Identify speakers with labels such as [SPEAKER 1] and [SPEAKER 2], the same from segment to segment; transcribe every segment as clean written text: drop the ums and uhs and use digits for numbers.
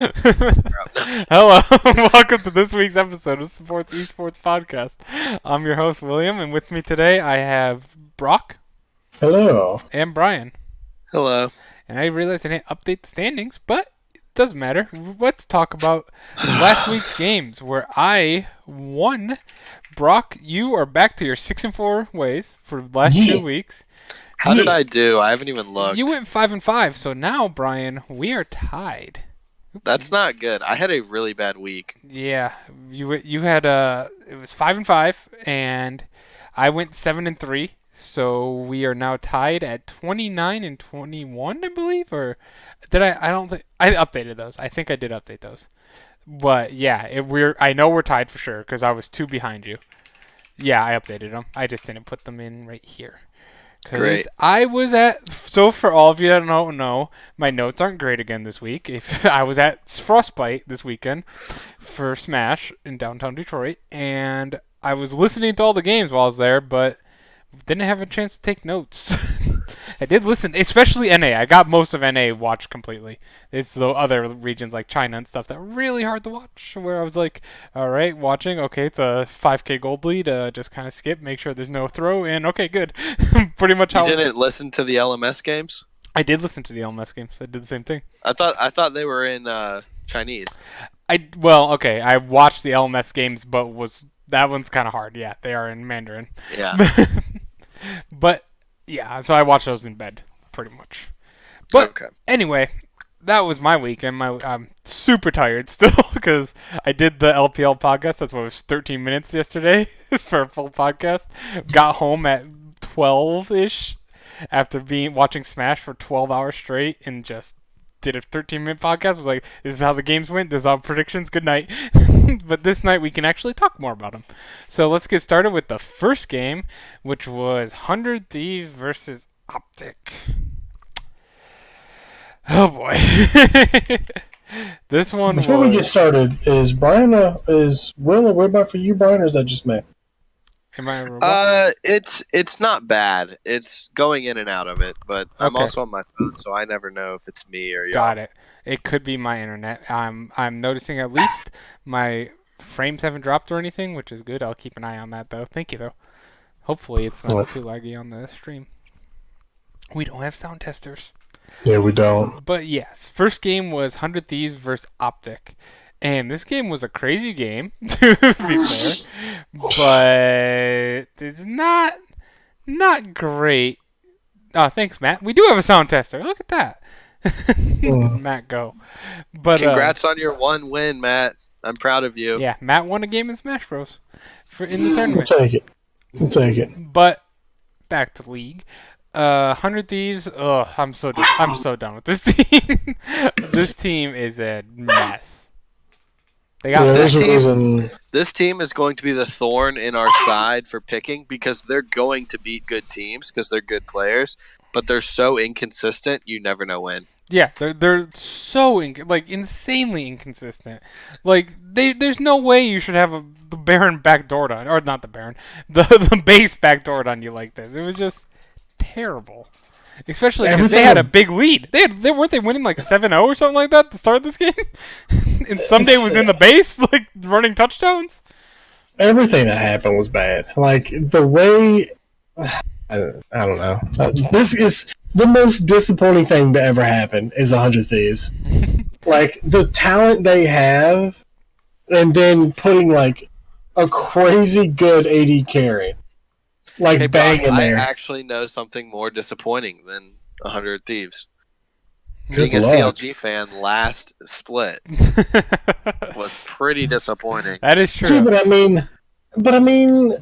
[SPEAKER 1] Hello, welcome to this week's episode of Sports Esports Podcast. I'm your host, William, and with me today I have Brock
[SPEAKER 2] Hello.
[SPEAKER 1] and Brian.
[SPEAKER 3] Hello.
[SPEAKER 1] And I realized I didn't update the standings, but it doesn't matter. Let's talk about last week's games where I won. Brock, you are back to your 6-4 ways for the last
[SPEAKER 2] Yeah.
[SPEAKER 1] 2 weeks.
[SPEAKER 3] How did I do? I haven't even looked.
[SPEAKER 1] You went 5-5, so now, Brian, we are tied.
[SPEAKER 3] That's not good. I had a really bad week.
[SPEAKER 1] Yeah, you had it was 5-5, and I went 7-3. So we are now tied at 29-21, I believe. Or did I? I don't think I updated those. I think I did update those. But yeah, I know we're tied for sure because I was 2 behind you. Yeah, I updated them. I just didn't put them in right here.
[SPEAKER 3] Great.
[SPEAKER 1] I was at, so for all of you that don't know, my notes aren't great again this week. If I was at Frostbite this weekend for Smash in downtown Detroit, and I was listening to all the games while I was there, but didn't have a chance to take notes. I did listen, especially NA. I got most of NA watched completely. It's the other regions like China and stuff that are really hard to watch. Where I was like, all right, watching. Okay, it's a 5K gold lead. Just kind of skip, make sure there's no throw in. Okay, good. Pretty much
[SPEAKER 3] You
[SPEAKER 1] how.
[SPEAKER 3] didn't listen to the LMS games?
[SPEAKER 1] I did listen to the LMS games. I did the same thing.
[SPEAKER 3] I thought they were in Chinese.
[SPEAKER 1] Okay. I watched the LMS games, but that one's kind of hard. Yeah, they are in Mandarin.
[SPEAKER 3] Yeah.
[SPEAKER 1] But yeah, so I watched those in bed, pretty much. But
[SPEAKER 3] Okay.
[SPEAKER 1] anyway, that was my week, and I'm super tired still because I did the LPL podcast. That's what it was 13 minutes yesterday for a full podcast. Got home at 12-ish after watching Smash for 12 hours straight and just did a 13-minute podcast. Was like, this is how the games went. This is our predictions. Good night. But this night we can actually talk more about them. So let's get started with the first game, which was 100 Thieves versus Optic. Oh boy. This one
[SPEAKER 2] Before we get started, is Will a robot for you, Brian, or is that just me?
[SPEAKER 1] Am I a robot?
[SPEAKER 3] It's not bad. It's going in and out of it, but I'm
[SPEAKER 1] Okay.
[SPEAKER 3] also on my phone, so I never know if it's me or y'all.
[SPEAKER 1] Got it. It could be my internet. I'm noticing at least my frames haven't dropped or anything, which is good. I'll keep an eye on that though. Thank you though. Hopefully it's not
[SPEAKER 2] What?
[SPEAKER 1] too laggy on the stream. We don't have sound testers.
[SPEAKER 2] Yeah, we don't.
[SPEAKER 1] But yes, first game was 100 Thieves versus Optic. And this game was a crazy game, to be fair. But it's not great. Oh, thanks, Matt. We do have a sound tester. Look at that. Matt, go. But
[SPEAKER 3] Congrats on your one win, Matt. I'm proud of you.
[SPEAKER 1] yeah, Matt won a game in Smash Bros. In the
[SPEAKER 2] We'll
[SPEAKER 1] tournament.
[SPEAKER 2] take it. We'll take it.
[SPEAKER 1] But back to League. 100 Thieves. Ugh, I'm so done with this team. This team is a mess. They got
[SPEAKER 2] Yeah,
[SPEAKER 3] this
[SPEAKER 2] there's a
[SPEAKER 3] team-
[SPEAKER 2] reason.
[SPEAKER 3] This team is going to be the thorn in our side for picking because they're going to beat good teams because they're good players, but they're so inconsistent, you never know when.
[SPEAKER 1] Yeah, they're so insanely inconsistent. Like there's no way you should have the Baron backdoored on, or not the Baron, the base backdoored on you like this. It was just terrible, especially because they
[SPEAKER 2] Everything-
[SPEAKER 1] had a big lead. They weren't they winning like 7-0 or something like that to start this game, and Sunday was in the base like running touchdowns.
[SPEAKER 2] Everything that happened was bad. Like, the way... I don't know. This is the most disappointing thing to ever happen is 100 Thieves. Like, the talent they have, and then putting, like, a crazy good AD carry. Like,
[SPEAKER 3] Hey,
[SPEAKER 2] bang
[SPEAKER 3] Brock,
[SPEAKER 2] in
[SPEAKER 3] I
[SPEAKER 2] there.
[SPEAKER 3] actually know something more disappointing than 100 Thieves.
[SPEAKER 2] Good
[SPEAKER 3] Being a
[SPEAKER 2] luck.
[SPEAKER 3] CLG fan last split was pretty disappointing.
[SPEAKER 1] That is true.
[SPEAKER 2] Yeah, but I mean,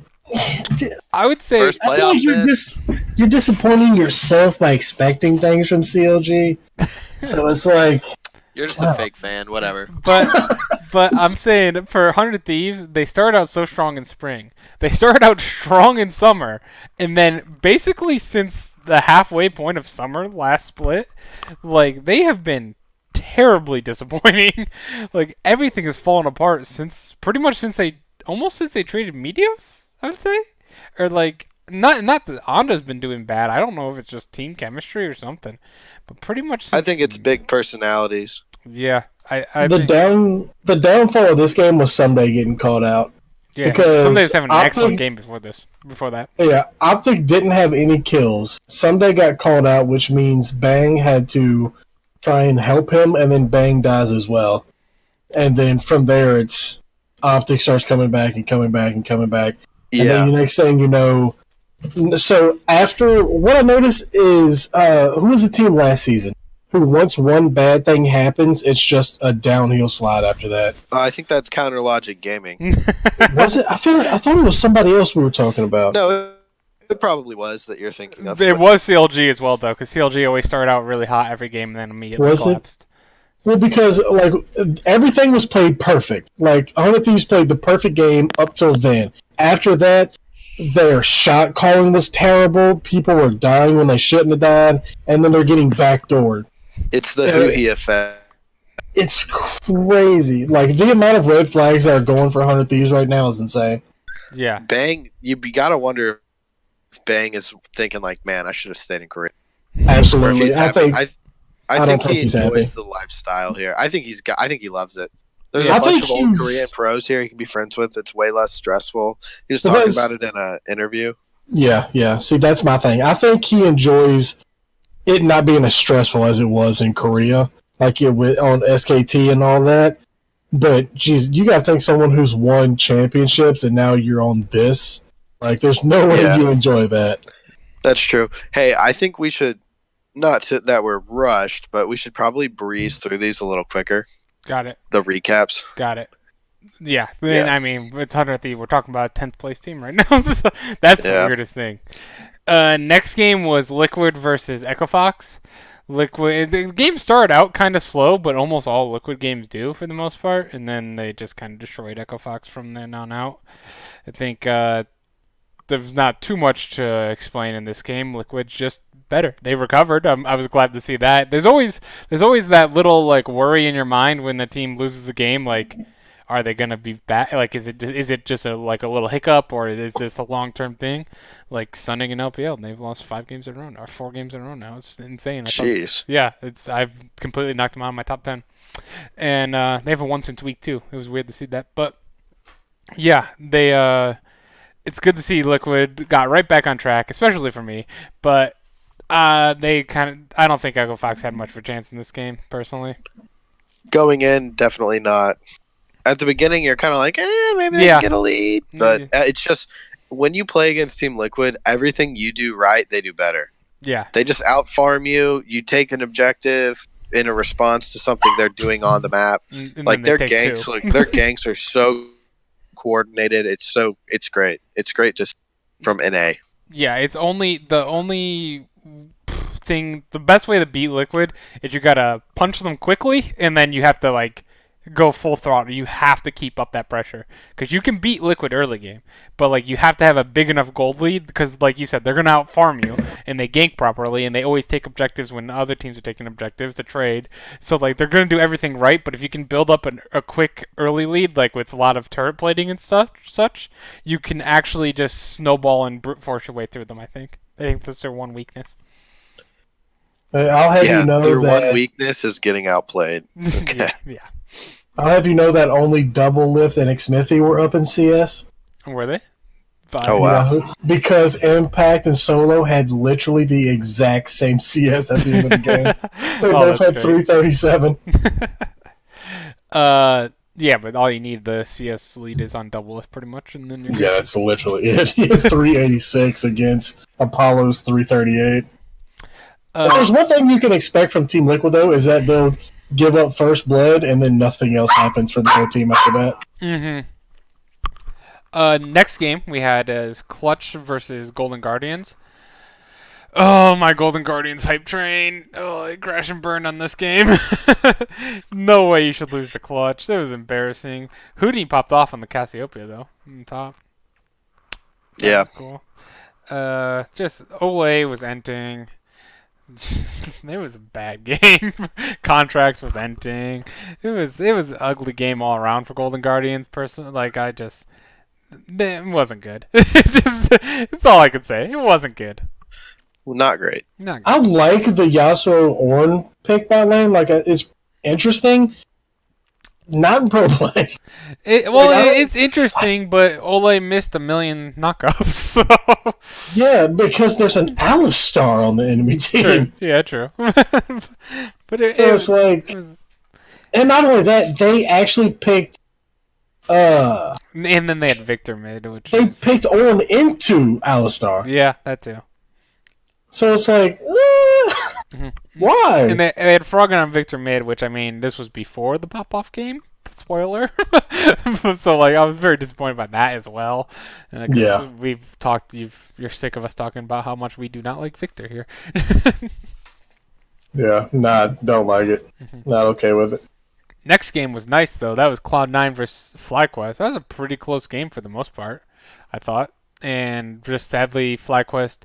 [SPEAKER 1] I would say
[SPEAKER 3] First
[SPEAKER 2] I feel like
[SPEAKER 3] playoff
[SPEAKER 2] you're disappointing yourself by expecting things from CLG. So it's like,
[SPEAKER 3] You're just a fake fan, whatever.
[SPEAKER 1] But I'm saying for 100 Thieves, they started out so strong in spring. They started out strong in summer, and then basically since the halfway point of summer last split, like they have been terribly disappointing. Like everything has fallen apart pretty much since they traded Meteos, I would say, or like not that Onda's been doing bad. I don't know if it's just team chemistry or something, but pretty much.
[SPEAKER 3] I think it's big personalities.
[SPEAKER 1] Yeah, I
[SPEAKER 2] the
[SPEAKER 1] think
[SPEAKER 2] downfall of this game was Someday getting called out
[SPEAKER 1] yeah. Sunday
[SPEAKER 2] because
[SPEAKER 1] was having an excellent game before this. Before that.
[SPEAKER 2] Yeah, Optic didn't have any kills. Someday got called out, which means Bang had to try and help him, and then Bang dies as well. And then from there, it's Optic starts coming back and coming back and coming back. And then the next thing you know, so after what I noticed is who was the team last season? Who once one bad thing happens, it's just a downhill slide after that.
[SPEAKER 3] I think that's Counter Logic Gaming.
[SPEAKER 2] Was it? I thought it was somebody else we were talking about.
[SPEAKER 3] No, it probably was that you're thinking of.
[SPEAKER 1] It was CLG as well, though, because CLG always started out really hot every game and then immediately collapsed.
[SPEAKER 2] Well, because like everything was played perfect. Like 100 Thieves played the perfect game up till then. After that, their shot calling was terrible. People were dying when they shouldn't have died, and then they're getting backdoored.
[SPEAKER 3] It's the Huhi effect.
[SPEAKER 2] It's crazy. Like the amount of red flags that are going for 100 Thieves right now is insane.
[SPEAKER 1] Yeah.
[SPEAKER 3] Bang, you gotta wonder if Bang is thinking like, man, I should have stayed in Korea.
[SPEAKER 2] Absolutely. I
[SPEAKER 3] think he
[SPEAKER 2] he's
[SPEAKER 3] enjoys
[SPEAKER 2] happy.
[SPEAKER 3] the lifestyle here. I think he loves it. There's
[SPEAKER 2] Yeah,
[SPEAKER 3] a bunch of old Korean pros here he can be friends with. It's way less stressful. He was talking about it in an interview.
[SPEAKER 2] Yeah. See, that's my thing. I think he enjoys it not being as stressful as it was in Korea, like it with on SKT and all that. But geez, you got to think someone who's won championships and now you're on this. Like, there's no way you enjoy that.
[SPEAKER 3] That's true. Hey, I think we should that we're rushed, but we should probably breeze through these a little quicker.
[SPEAKER 1] Got it.
[SPEAKER 3] The recaps.
[SPEAKER 1] Got it. Yeah. I mean, it's 100 Thieves. We're talking about a 10th place team right now. So that's the weirdest thing. Next game was Liquid versus EchoFox. Liquid. The game started out kind of slow, but almost all Liquid games do for the most part, and then they just kind of destroyed EchoFox from there on out. I think there's not too much to explain in this game. Liquid's just better. They recovered. I was glad to see that. There's always that little like worry in your mind when the team loses a game. Like, are they gonna be back? Like, is it just a little hiccup, or is this a long-term thing? Like Sunning and LPL, they've lost 5 games in a row, or 4 games in a row now. It's insane.
[SPEAKER 3] Jeez.
[SPEAKER 1] I've completely knocked them out of my top 10, and they haven't won since week 2. It was weird to see that, but yeah, they. It's good to see Liquid got right back on track, especially for me. But I don't think EchoFox had much of a chance in this game, personally.
[SPEAKER 3] Going in, definitely not. At the beginning, you're kind of like, maybe they can get a lead. But it's just, when you play against Team Liquid, everything you do right, they do better.
[SPEAKER 1] Yeah.
[SPEAKER 3] They just out-farm you. You take an objective in a response to something they're doing on the map.
[SPEAKER 1] And
[SPEAKER 3] like, their ganks are so coordinated. It's great. It's great just from NA.
[SPEAKER 1] Yeah, the best way to beat Liquid is you gotta punch them quickly, and then you have to like go full throttle. You have to keep up that pressure, because you can beat Liquid early game, but like you have to have a big enough gold lead, because like you said, they're gonna out farm you, and they gank properly, and they always take objectives when other teams are taking objectives to trade. So like they're gonna do everything right, but if you can build up a quick early lead, like with a lot of turret plating and such, you can actually just snowball and brute force your way through them. I think that's their one weakness.
[SPEAKER 2] I'll have you know
[SPEAKER 3] their
[SPEAKER 2] that
[SPEAKER 3] one weakness is getting outplayed. Okay.
[SPEAKER 1] Yeah.
[SPEAKER 2] I'll have you know that only Double Lift and Xmithy were up in CS.
[SPEAKER 1] Were they?
[SPEAKER 3] Oh, wow.
[SPEAKER 2] Yeah, because Impact and Solo had literally the exact same CS at the end of the game. They both had 337.
[SPEAKER 1] Yeah, but all you need, the CS lead is on Double Lift pretty much, and then you're
[SPEAKER 2] Yeah, that's literally it. He had 386 against Apollo's 338. There's one thing you can expect from Team Liquid, though, is that they'll give up first blood, and then nothing else happens for the whole team after that.
[SPEAKER 1] Next game we had is Clutch versus Golden Guardians. Oh, my Golden Guardians hype train. Oh, I crash and burn on this game. No way you should lose the Clutch. That was embarrassing. Hootie popped off on the Cassiopeia, though, on top. That was cool. Just Ole was enting. It was a bad game. Contracts was ending. It was an ugly game all around for Golden Guardians. It wasn't good. It's all I could say. It wasn't good.
[SPEAKER 3] Well, not great.
[SPEAKER 2] I like the Yasuo Ornn pick by lane. Like, it's interesting. not in pro play.
[SPEAKER 1] It's interesting, but Ole missed a million knockups. So
[SPEAKER 2] Yeah, because there's an Alistar on the enemy team.
[SPEAKER 1] true. Yeah, true. But
[SPEAKER 2] It's like, and not only that, they actually picked.
[SPEAKER 1] And then they had Victor mid, which
[SPEAKER 2] They picked Ornn into Alistar.
[SPEAKER 1] Yeah, that too.
[SPEAKER 2] So it's like, why?
[SPEAKER 1] And they had Froggen on Victor mid, which, I mean, this was before the pop-off game. Spoiler. So, I was very disappointed by that as well.
[SPEAKER 2] Yeah.
[SPEAKER 1] We've talked, you're sick of us talking about how much we do not like Victor here.
[SPEAKER 2] Yeah, don't like it. Not okay with it.
[SPEAKER 1] Next game was nice, though. That was Cloud9 versus FlyQuest. That was a pretty close game for the most part, I thought. And just sadly, FlyQuest,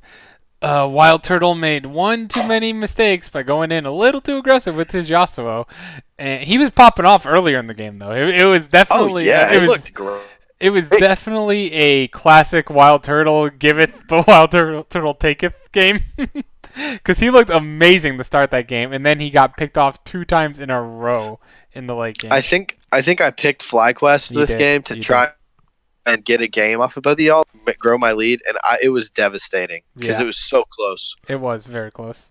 [SPEAKER 1] Wild Turtle made one too many mistakes by going in a little too aggressive with his Yasuo. And he was popping off earlier in the game, though. It was definitely...
[SPEAKER 3] it looked great.
[SPEAKER 1] It was definitely a classic Wild Turtle giveth, but Wild Turtle taketh game. Because he looked amazing to start that game, and then he got picked off 2 times in a row in the late game.
[SPEAKER 3] I think I picked FlyQuest this game to try and get a game off of both of y'all, grow my lead, and it was devastating because it was so close.
[SPEAKER 1] It was very close.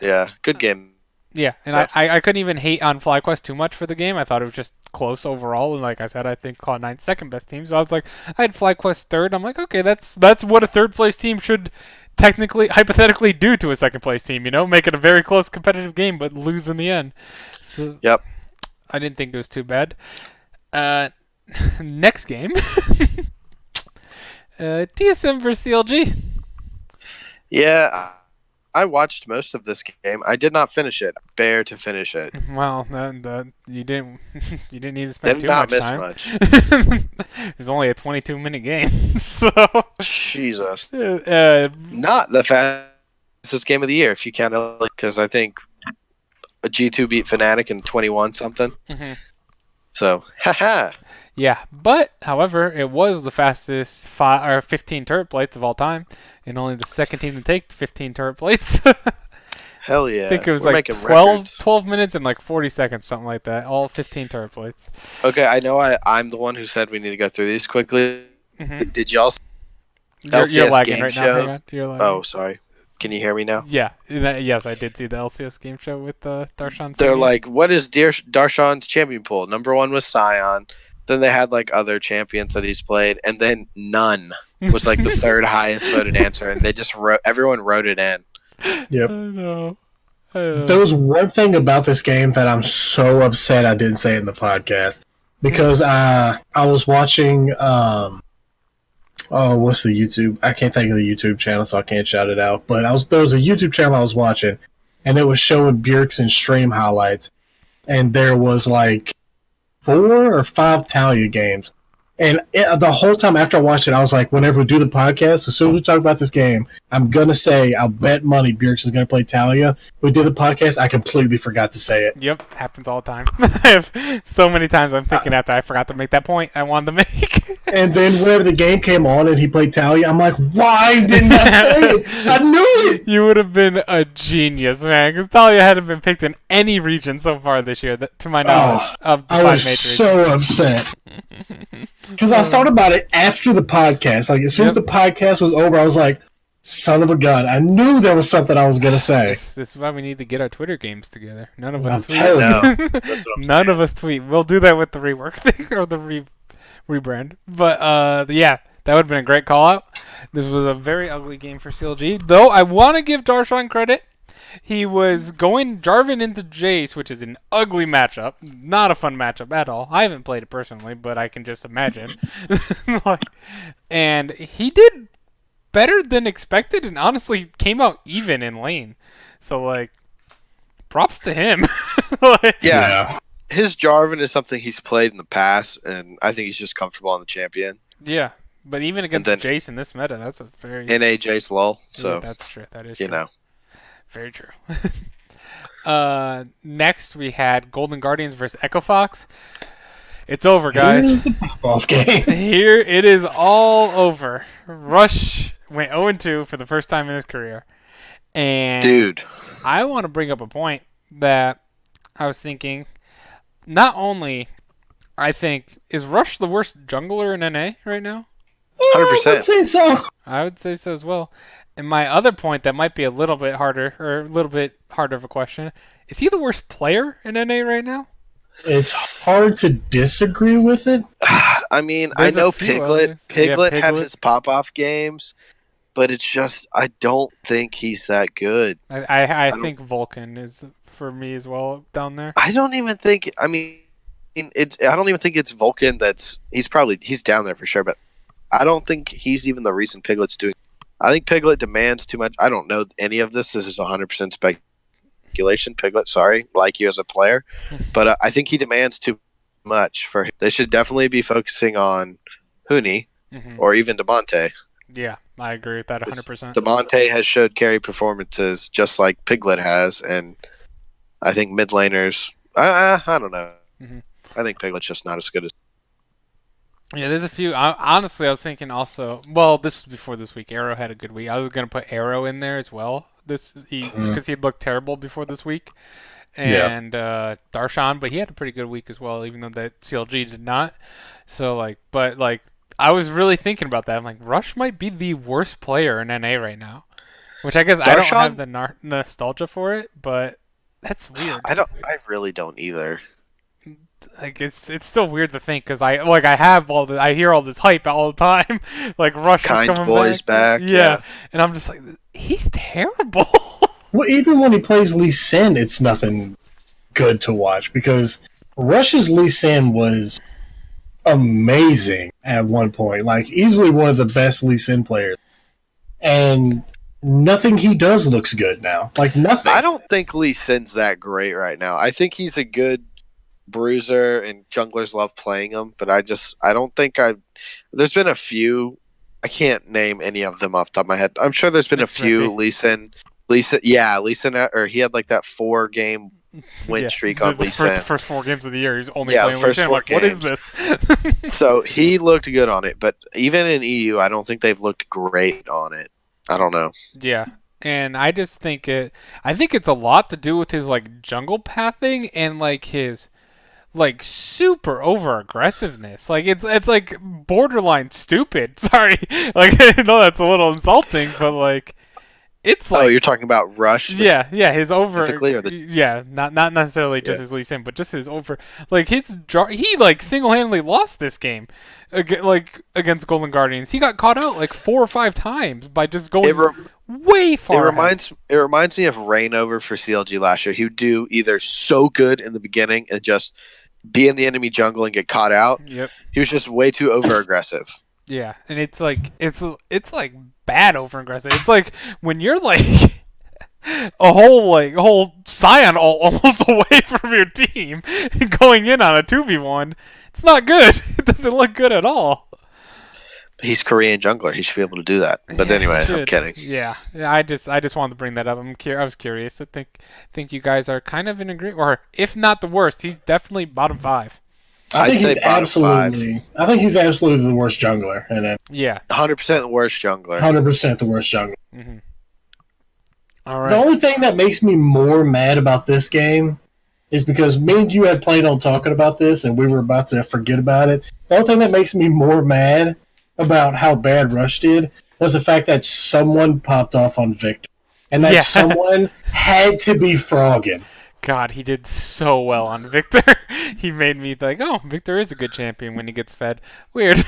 [SPEAKER 3] Yeah, good game.
[SPEAKER 1] Yeah, and I couldn't even hate on FlyQuest too much for the game. I thought it was just close overall, and like I said, I think Cloud9's second best team. So I was like, I had FlyQuest third. I'm like, okay, that's what a third place team should hypothetically do to a second place team, make it a very close competitive game, but lose in the end. So
[SPEAKER 3] yep.
[SPEAKER 1] I didn't think it was too bad. Next game, TSM versus CLG.
[SPEAKER 3] Yeah, I watched most of this game. I did not finish it. Bear to finish it.
[SPEAKER 1] Well, you didn't need to spend
[SPEAKER 3] Did
[SPEAKER 1] too
[SPEAKER 3] not
[SPEAKER 1] much
[SPEAKER 3] miss
[SPEAKER 1] time.
[SPEAKER 3] much.
[SPEAKER 1] It was only a 22-minute game, so
[SPEAKER 3] Jesus.
[SPEAKER 1] uh,
[SPEAKER 3] Not the fastest game of the year, if you count it, because I think a G2 beat Fnatic in 21 something. So, haha.
[SPEAKER 1] Yeah, but however, it was the fastest 15 turret plates of all time, and only the second team to take 15 turret plates.
[SPEAKER 3] Hell yeah.
[SPEAKER 1] I think it was
[SPEAKER 3] We're
[SPEAKER 1] like
[SPEAKER 3] making
[SPEAKER 1] 12 minutes and like 40 seconds, something like that. All 15 turret plates.
[SPEAKER 3] Okay, I know I'm the one who said we need to go through these quickly. Did y'all see LCS
[SPEAKER 1] You're lagging
[SPEAKER 3] game
[SPEAKER 1] right
[SPEAKER 3] show?
[SPEAKER 1] now. Hang on. You're lagging.
[SPEAKER 3] Oh, sorry. Can you hear me now?
[SPEAKER 1] Yeah. Yes, I did see the LCS game show with Darshan.
[SPEAKER 3] They're like, what is Darshan's champion pool? Number 1 was Sion. Then they had like other champions that he's played, and then none was like the third highest voted answer, and they just everyone wrote it in.
[SPEAKER 2] Yep.
[SPEAKER 1] I know.
[SPEAKER 2] There was one thing about this game that I'm so upset I didn't say in the podcast, because I was watching what's the YouTube? I can't think of the YouTube channel, so I can't shout it out. But there was a YouTube channel I was watching, and it was showing Bjergsen stream highlights, and there was like 4 or 5 Talia games. And the whole time after I watched it, I was like, whenever we do the podcast, as soon as we talk about this game, I'm going to say, I'll bet money Bjergsen's going to play Talia. We did the podcast, I completely forgot to say it.
[SPEAKER 1] Yep, happens all the time. I have so many times I'm thinking after I forgot to make that point I wanted to make.
[SPEAKER 2] And then whenever the game came on and he played Talia, I'm like, why didn't I say it? I knew it!
[SPEAKER 1] You would have been a genius, man, because Talia hadn't been picked in any region so far this year, to my knowledge, of the
[SPEAKER 2] I
[SPEAKER 1] 5
[SPEAKER 2] was
[SPEAKER 1] major
[SPEAKER 2] so upset. Because I thought about it after the podcast. Like, as soon as the podcast was over, I was like, son of a gun. I knew there was something I was going to say.
[SPEAKER 1] This is why we need to get our Twitter games together. None of us
[SPEAKER 2] I'm
[SPEAKER 1] tweet.
[SPEAKER 2] telling you.
[SPEAKER 1] None of us tweet. We'll do that with the rework thing, or the rebrand. But, yeah, that would have been a great call-out. This was a very ugly game for CLG. Though, I want to give Darshan credit. He was going Jarvan into Jace, which is an ugly matchup. Not a fun matchup at all. I haven't played it personally, but I can just imagine. And he did better than expected, and honestly came out even in lane. So, props to him.
[SPEAKER 3] Yeah. His Jarvan is something he's played in the past, and I think he's just comfortable on the champion.
[SPEAKER 1] Yeah, but even against Jace in this meta, that's a very...
[SPEAKER 3] NA Jace lull, so...
[SPEAKER 1] Yeah, that's true. That is true.
[SPEAKER 3] You know.
[SPEAKER 1] Very true. Next, we had Golden Guardians versus Echo Fox. It's over, guys.
[SPEAKER 2] Here's the pop-off game.
[SPEAKER 1] Here it is all over. Rush went 0-2 for the first time in his career. And
[SPEAKER 3] dude,
[SPEAKER 1] I want to bring up a point that I was thinking. Not only I think is Rush the worst jungler in NA right now?
[SPEAKER 3] Hundred
[SPEAKER 2] I would
[SPEAKER 3] percent.
[SPEAKER 2] say so.
[SPEAKER 1] I would say so as well. And my other point that might be a little bit harder, or a little bit harder of a question, is he the worst player in NA right now?
[SPEAKER 2] It's hard to disagree with it.
[SPEAKER 3] I mean, I
[SPEAKER 1] There's a
[SPEAKER 3] know
[SPEAKER 1] few
[SPEAKER 3] Piglet.
[SPEAKER 1] others. Yeah,
[SPEAKER 3] Piglet had
[SPEAKER 1] Piglet.
[SPEAKER 3] his pop-off games, but it's just I don't think he's that good.
[SPEAKER 1] I
[SPEAKER 3] I don't.
[SPEAKER 1] think Vulcan is for me as well down there.
[SPEAKER 3] I don't even think. I mean, it's. I don't even think it's Vulcan. He's down there for sure, but I don't think he's even the reason Piglet's doing. I think Piglet demands too much. I don't know any of this. This is 100% speculation. Piglet, sorry, like you as a player, but I think he demands too much for. They should definitely be focusing on Huni
[SPEAKER 1] Hmm.
[SPEAKER 3] or even Demonte.
[SPEAKER 1] Yeah, I agree with that 100%.
[SPEAKER 3] Demonte has showed carry performances just like Piglet has, and I think mid laners. I don't know.
[SPEAKER 1] Hmm.
[SPEAKER 3] I think Piglet's just not as good as.
[SPEAKER 1] Yeah, there's a few. Honestly, I was thinking also. Well, this was before this week. Arrow had a good week. I was gonna put Arrow in there as well. Because he'd looked terrible before this week,
[SPEAKER 2] Yeah.
[SPEAKER 1] and Darshan, but he had a pretty good week as well, even though that CLG did not. So but I was really thinking about that. I'm like, Rush might be the worst player in NA right now, which I guess I don't have
[SPEAKER 3] Darshan,
[SPEAKER 1] the nostalgia for it, but that's weird.
[SPEAKER 3] I don't. I really don't either.
[SPEAKER 1] Like it's still weird to think because I hear all this hype all the time, like Rush is
[SPEAKER 3] Kind
[SPEAKER 1] coming
[SPEAKER 3] boys back.
[SPEAKER 1] yeah, and I'm just like, he's terrible.
[SPEAKER 2] Well, even when he plays Lee Sin, it's nothing good to watch because Rush's Lee Sin was amazing at one point, like easily one of the best Lee Sin players, and nothing he does looks good now. Like nothing.
[SPEAKER 3] I don't think Lee Sin's that great right now. I think he's a good bruiser, and junglers love playing him. But I don't think I. There's been a few. I can't name any of them off the top of my head. I'm sure there's been a few Lee Sin, or he had like that 4-game win streak on Lee Sin.
[SPEAKER 1] The first 4 games of the year, he's only
[SPEAKER 3] Yeah,
[SPEAKER 1] playing Lee
[SPEAKER 3] first
[SPEAKER 1] Sin.
[SPEAKER 3] 4
[SPEAKER 1] Like, what is
[SPEAKER 3] games.
[SPEAKER 1] this?
[SPEAKER 3] So he looked good on it, but even in EU, I don't think they've looked great on it. I don't know.
[SPEAKER 1] Yeah. And I just think I think it's a lot to do with his like jungle pathing and like his like super over aggressiveness. Like it's like borderline stupid. Sorry. Like I know that's a little insulting, but like it's
[SPEAKER 3] Oh,
[SPEAKER 1] like
[SPEAKER 3] you're talking about Rush?
[SPEAKER 1] yeah, his over
[SPEAKER 3] Specifically, or
[SPEAKER 1] not necessarily just his Lee Sin, but just his over like he like single-handedly lost this game against Golden Guardians. He got caught out like 4 or 5 times by just going way far.
[SPEAKER 3] It reminds me of Reignover for CLG last year. He would do either so good in the beginning and just be in the enemy jungle and get caught out.
[SPEAKER 1] Yep.
[SPEAKER 3] He was just way too over aggressive.
[SPEAKER 1] Yeah, and it's like bad over aggressive. It's like when you're like a whole Scion almost away from your team going in on a 2v1. It's not good. It doesn't look good at all.
[SPEAKER 3] He's Korean jungler. He should be able to do that. But anyway, I'm kidding.
[SPEAKER 1] Yeah, I just wanted to bring that up. I was curious. I think you guys are kind of in agreement, or if not the worst, he's definitely bottom 5.
[SPEAKER 2] I think
[SPEAKER 3] I'd say
[SPEAKER 2] he's
[SPEAKER 3] bottom
[SPEAKER 2] absolutely. I think he's absolutely the worst jungler, and then
[SPEAKER 1] Yeah.
[SPEAKER 3] 100% the worst jungler.
[SPEAKER 2] 100% the worst jungler.
[SPEAKER 1] Mm-hmm. All
[SPEAKER 2] The
[SPEAKER 1] right.
[SPEAKER 2] only thing that makes me more mad about this game is because me and you had planned on talking about this, and we were about to forget about it. The only thing that makes me more mad about how bad Rush did was the fact that someone popped off on Victor, and that someone had to be Froggen.
[SPEAKER 1] God, he did so well on Victor. He made me think, oh, Victor is a good champion when he gets fed. Weird.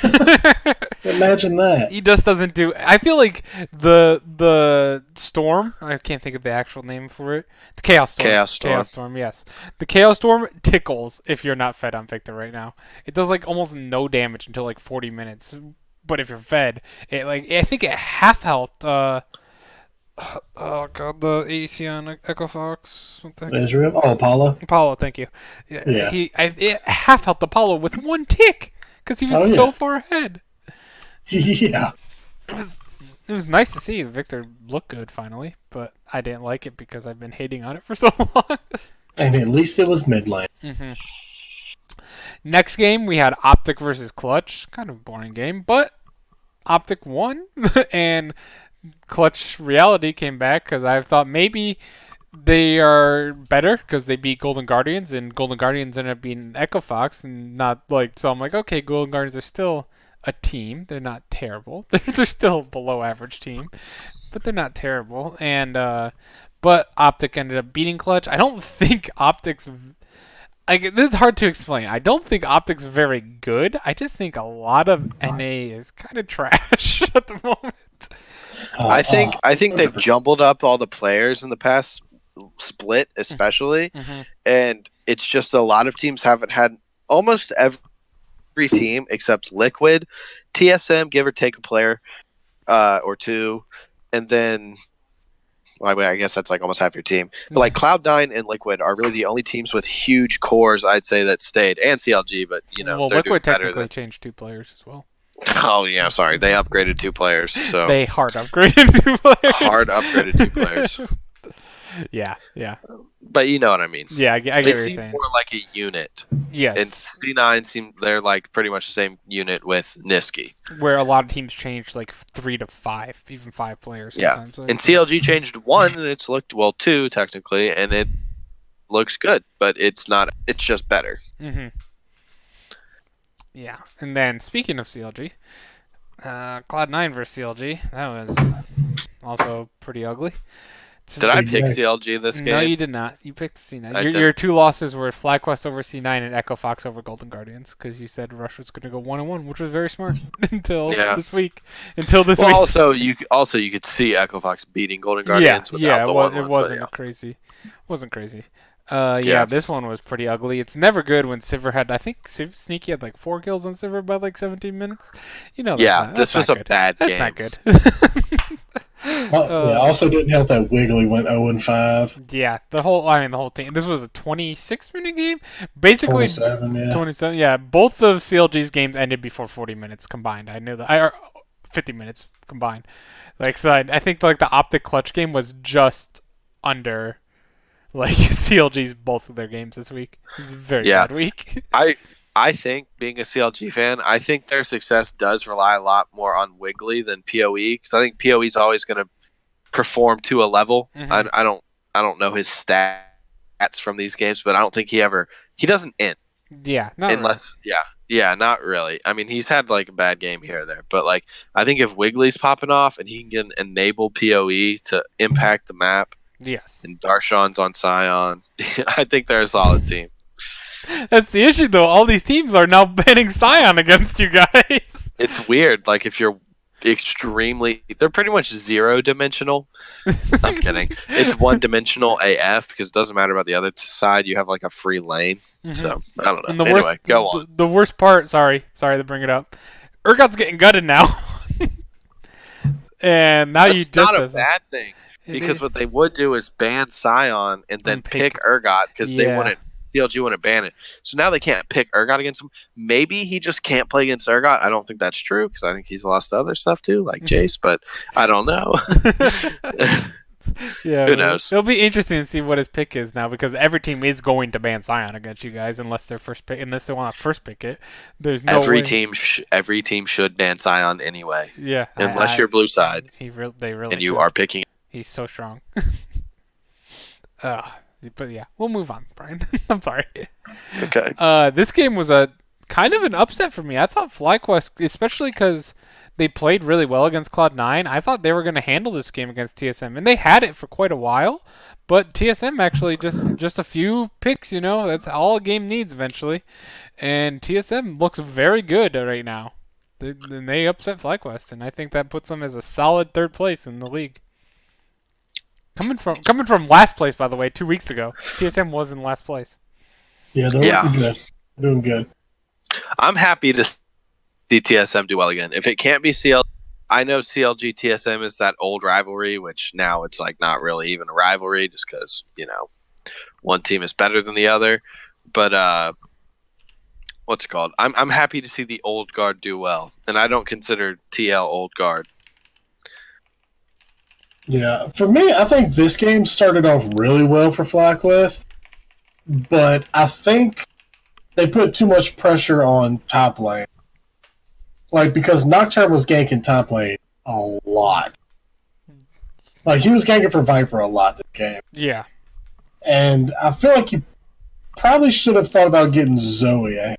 [SPEAKER 2] Imagine that.
[SPEAKER 1] He just doesn't do. I feel like the storm. I can't think of the actual name for it. The chaos storm. Chaos storm. Yes, the chaos storm tickles if you're not fed on Victor right now. It does like almost no damage until like 40 minutes. But if you're fed, it like I think at half health. Oh god, the AC on Echo Fox. What the heck?
[SPEAKER 2] Israel? Oh, Apollo?
[SPEAKER 1] Apollo, thank you.
[SPEAKER 2] Yeah.
[SPEAKER 1] It half health Apollo with 1 tick because he was so far ahead.
[SPEAKER 2] Yeah.
[SPEAKER 1] It was nice to see Victor look good finally, but I didn't like it because I've been hating on it for so long.
[SPEAKER 2] And at least it was mid lane.
[SPEAKER 1] Mm-hmm. Next game we had Optic versus Clutch. Kind of boring game, but Optic won, and Clutch Reality came back because I thought maybe They are better because they beat Golden Guardians, and Golden Guardians ended up being Echo Fox, and not like so. I'm like, okay, Golden Guardians are still a team. They're not terrible. They're still a below average team, but they're not terrible. And but Optic ended up beating Clutch. I don't think Optic's like this is hard to explain. I don't think Optic's very good. I just think a lot of NA is kind of trash at the moment.
[SPEAKER 3] I think they've jumbled up all the players in the past split, especially, and it's just a lot of teams haven't had almost every team except Liquid, TSM, give or take a player or two, and then. Well, I guess that's like almost half your team. But like Cloud9 and Liquid are really the only teams with huge cores, I'd say, that stayed, and CLG. But
[SPEAKER 1] well,
[SPEAKER 3] they're
[SPEAKER 1] Liquid
[SPEAKER 3] doing better
[SPEAKER 1] technically
[SPEAKER 3] than.
[SPEAKER 1] changed 2 players as well.
[SPEAKER 3] Oh yeah, sorry, they upgraded 2 players. So
[SPEAKER 1] They hard upgraded 2 players.
[SPEAKER 3] hard upgraded 2 players.
[SPEAKER 1] Yeah.
[SPEAKER 3] But you know what I mean.
[SPEAKER 1] Yeah, I get
[SPEAKER 3] They
[SPEAKER 1] what you're
[SPEAKER 3] seem
[SPEAKER 1] saying.
[SPEAKER 3] more like a unit.
[SPEAKER 1] Yes.
[SPEAKER 3] And C9 seem they're like pretty much the same unit with Niski.
[SPEAKER 1] Where a lot of teams changed like 3 to 5, even 5 players sometimes.
[SPEAKER 3] And CLG changed 1 and it's looked 2 technically, and it looks good, but it's not. It's just better.
[SPEAKER 1] Yeah. And then speaking of CLG, Cloud9 versus CLG, that was also pretty ugly.
[SPEAKER 3] Did I pick CLG this game?
[SPEAKER 1] No, you did not. You picked C9.
[SPEAKER 3] I
[SPEAKER 1] Your 2 losses were FlyQuest over C9 and Echo Fox over Golden Guardians because you said Rush was going to go 1-1, which was very smart until this week. Week.
[SPEAKER 3] Also, you could see Echo Fox beating Golden Guardians without the 1-1.
[SPEAKER 1] It wasn't crazy. Wasn't crazy. This one was pretty ugly. It's never good when Sivir had. I think Sneaky had like 4 kills on Sivir by like 17 minutes.
[SPEAKER 3] This was a bad game.
[SPEAKER 1] That's not good.
[SPEAKER 2] Also didn't help that Wiggly went 0-5.
[SPEAKER 1] Yeah, the whole team. This was a 26-minute game, basically
[SPEAKER 2] 27. Yeah.
[SPEAKER 1] 27. Yeah, both of CLG's games ended before 40 minutes combined. I knew that. Or 50 minutes combined. Like so, I think like the Optic Clutch game was just under like CLG's both of their games this week. It was a very bad week.
[SPEAKER 3] I think, being a CLG fan, I think their success does rely a lot more on Wiggly than PoE, because I think PoE is always going to perform to a level. I don't know his stats from these games, but I don't think he doesn't end.
[SPEAKER 1] Yeah,
[SPEAKER 3] unless not really. I mean, he's had like a bad game here or there, but like I think if Wiggly's popping off and he can enable PoE to impact the map, and Darshan's on Scion, I think they're a solid team.
[SPEAKER 1] That's the issue, though. All these teams are now banning Scion against you guys.
[SPEAKER 3] It's weird. Like, if you're they're pretty much 0-dimensional. I'm kidding. It's 1-dimensional AF, because it doesn't matter about the other side. You have, like, a free lane. So, I don't know.
[SPEAKER 1] And
[SPEAKER 3] Anyway, go on.
[SPEAKER 1] The worst part, sorry to bring it up, Urgot's getting gutted now. And now
[SPEAKER 3] That's not a bad thing. Because what they would do is ban Scion and then pick Urgot, because CLG wouldn't ban it. So now they can't pick Urgot against him. Maybe he just can't play against Urgot. I don't think that's true, because I think he's lost to other stuff too, like Jace, but I don't know. Who knows?
[SPEAKER 1] It'll be interesting to see what his pick is now, because every team is going to ban Scion against you guys unless they want to first pick it. There's no
[SPEAKER 3] every
[SPEAKER 1] way.
[SPEAKER 3] Every team should ban Scion anyway.
[SPEAKER 1] Yeah,
[SPEAKER 3] unless you're blue side.
[SPEAKER 1] They really
[SPEAKER 3] and you
[SPEAKER 1] should.
[SPEAKER 3] are picking.
[SPEAKER 1] He's so strong. But yeah, we'll move on, Brian. I'm sorry.
[SPEAKER 3] Okay.
[SPEAKER 1] This game was a kind of an upset for me. I thought FlyQuest, especially because they played really well against Cloud9, I thought they were going to handle this game against TSM, and they had it for quite a while. But TSM actually just a few picks, that's all a game needs eventually. And TSM looks very good right now. They upset FlyQuest, and I think that puts them as a solid 3rd place in the league. Coming from last place, by the way, 2 weeks ago, TSM was in last place.
[SPEAKER 2] Yeah, they're looking good. Doing good.
[SPEAKER 3] I'm happy to see TSM do well again. If it can't be CLG, I know CLG TSM is that old rivalry, which now it's like not really even a rivalry, just because one team is better than the other. But what's it called? I'm happy to see the old guard do well, and I don't consider TL old guard.
[SPEAKER 2] Yeah, for me, I think this game started off really well for FlyQuest, but I think they put too much pressure on top lane. Like, because Nocturne was ganking top lane a lot. Like, he was ganking for Viper a lot this game.
[SPEAKER 1] Yeah.
[SPEAKER 2] And I feel like you probably should have thought about getting Zoe.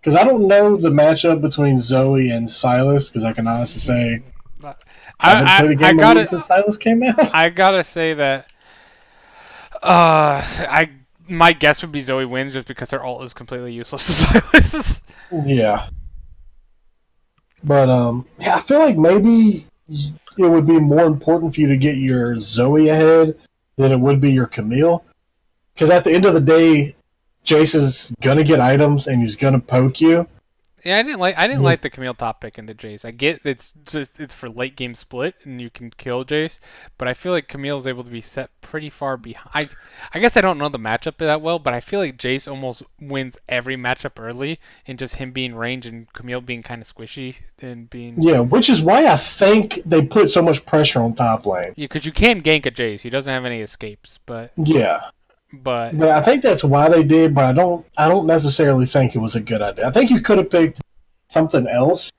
[SPEAKER 2] Because I don't know the matchup between Zoe and Silas, because I can honestly say I haven't played a
[SPEAKER 1] I
[SPEAKER 2] game of League since Silas came out.
[SPEAKER 1] I gotta say that I my guess would be Zoe wins just because her ult is completely useless to Silas.
[SPEAKER 2] Yeah. But yeah, I feel like maybe it would be more important for you to get your Zoe ahead than it would be your Camille. Because at the end of the day, Jace is gonna get items and he's gonna poke you.
[SPEAKER 1] Yeah, I didn't like the Camille top pick into Jace. I get it's for late game split and you can kill Jace, but I feel like Camille's able to be set pretty far behind. I guess I don't know the matchup that well, but I feel like Jace almost wins every matchup early, and just him being range and Camille being kind of squishy and being
[SPEAKER 2] which is why I think they put so much pressure on top lane.
[SPEAKER 1] Yeah, because you can gank a Jace. He doesn't have any escapes, but
[SPEAKER 2] But I think that's why they did, but I don't necessarily think it was a good idea. I think you could have picked something else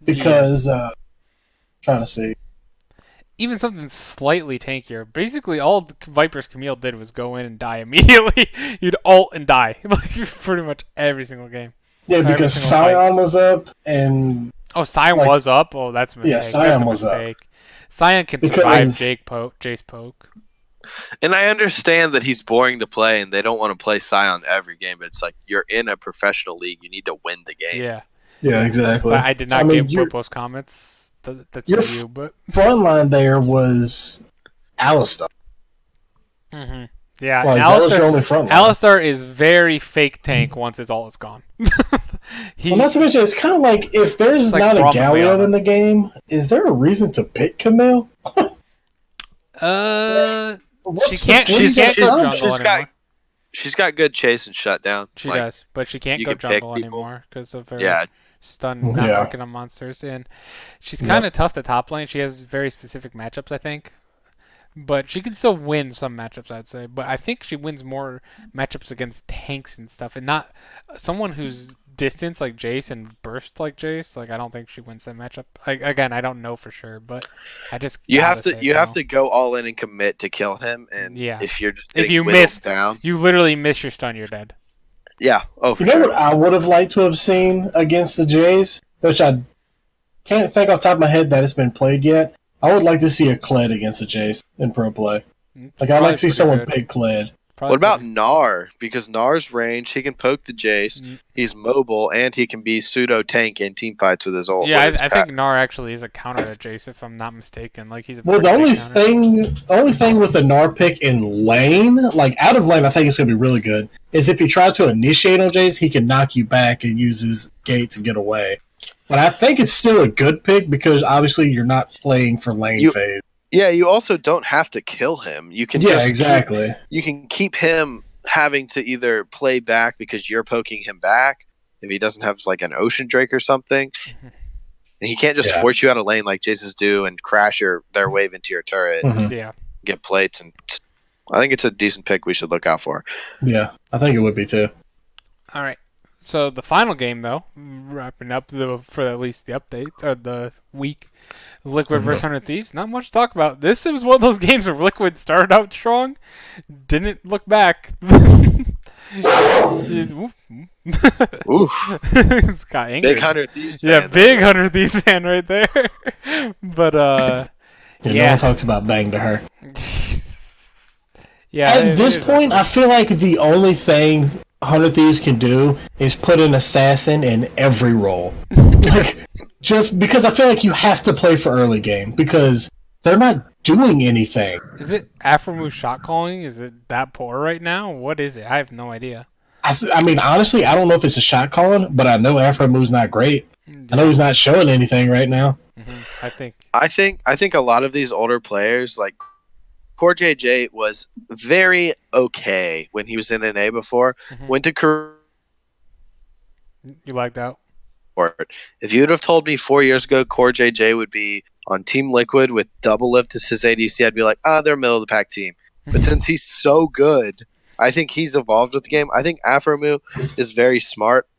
[SPEAKER 2] because trying to see.
[SPEAKER 1] Even something slightly tankier. Basically, all Viper's Camille did was go in and die immediately. You'd ult and die, like pretty much every single game.
[SPEAKER 2] Yeah, because Sion was up and
[SPEAKER 1] Sion was up. Oh, that's a mistake.
[SPEAKER 2] Yeah, Sion was up.
[SPEAKER 1] Sion can survive Jace poke.
[SPEAKER 3] And I understand that he's boring to play and they don't want to play Sion every game, but it's like you're in a professional league. You need to win the game.
[SPEAKER 2] Yeah, exactly.
[SPEAKER 1] I did not get Popo's comments. That's
[SPEAKER 2] your
[SPEAKER 1] you, but
[SPEAKER 2] front line there was Alistar.
[SPEAKER 1] Mm-hmm. Yeah,
[SPEAKER 2] like, that was your only front line.
[SPEAKER 1] Alistar is very fake tank once his ult is gone.
[SPEAKER 2] Not to mention, it's kind of like if there's not a Galio in the game, is there a reason to pick Camille?
[SPEAKER 3] She's got good chase and shutdown.
[SPEAKER 1] She does, but she can't go jungle anymore because of her stun not working on monsters. And she's kind of tough to top lane. She has very specific matchups, I think. But she can still win some matchups, I'd say. But I think she wins more matchups against tanks and stuff, and not someone who's distance like Jace and burst like Jace. Like I don't think she wins that matchup. Again, I don't know for sure, but I just
[SPEAKER 3] you have to go all in and commit to kill him. And if you're just
[SPEAKER 1] if you miss down, you literally miss your stun, you're dead.
[SPEAKER 3] Yeah. Oh, for
[SPEAKER 2] sure. You know what I would have liked to have seen against the Jays, which I can't think off the top of my head that it's been played yet. I would like to see a Kled against a Jace in pro play. Like I'd like to see someone pick Kled.
[SPEAKER 3] What about Gnar? Because Gnar's range, he can poke the Jace, he's mobile, and he can be pseudo tank in team fights with his ult.
[SPEAKER 1] Yeah, I think Gnar actually is a counter to Jace, if I'm not mistaken. Like he's
[SPEAKER 2] the only thing with the Gnar pick in lane, like out of lane, I think it's gonna be really good. Is if you try to initiate on Jace, he can knock you back and use his gate to get away. But I think it's still a good pick because obviously you're not playing for lane phase.
[SPEAKER 3] Yeah, you also don't have to kill him. You can you can keep him having to either play back because you're poking him back if he doesn't have like an Ocean Drake or something. And he can't just force you out of lane like Jace's do and crash their wave into your turret. Get plates. And I think it's a decent pick we should look out for.
[SPEAKER 2] Yeah, I think it would be too.
[SPEAKER 1] All right. So the final game, though, wrapping up for at least the update or the week, Liquid versus 100 Thieves. Not much to talk about. This was one of those games where Liquid started out strong, didn't look back.
[SPEAKER 3] Oof.
[SPEAKER 1] Got angry.
[SPEAKER 3] Big 100 Thieves fan.
[SPEAKER 1] Yeah, big 100 Thieves fan right there. But
[SPEAKER 2] no one talks about bang to her.
[SPEAKER 1] At
[SPEAKER 2] this point, I feel like the only thing 100 Thieves can do is put an assassin in every role. Like, just because I feel like you have to play for early game because they're not doing anything.
[SPEAKER 1] Is it Afromu shot calling? Is it that poor right now? What is it? I have no idea.
[SPEAKER 2] I mean, honestly, I don't know if it's a shot calling, but I know Afromu's not great. I know he's not showing anything right now.
[SPEAKER 3] I think a lot of these older players, like Core JJ, was very okay when he was in NA before. Went to Korea.
[SPEAKER 1] You like that?
[SPEAKER 3] If you would have told me 4 years ago Core JJ would be on Team Liquid with double lift as his ADC, I'd be like, they're middle of the pack team. But since he's so good, I think he's evolved with the game. I think Afromu is very smart,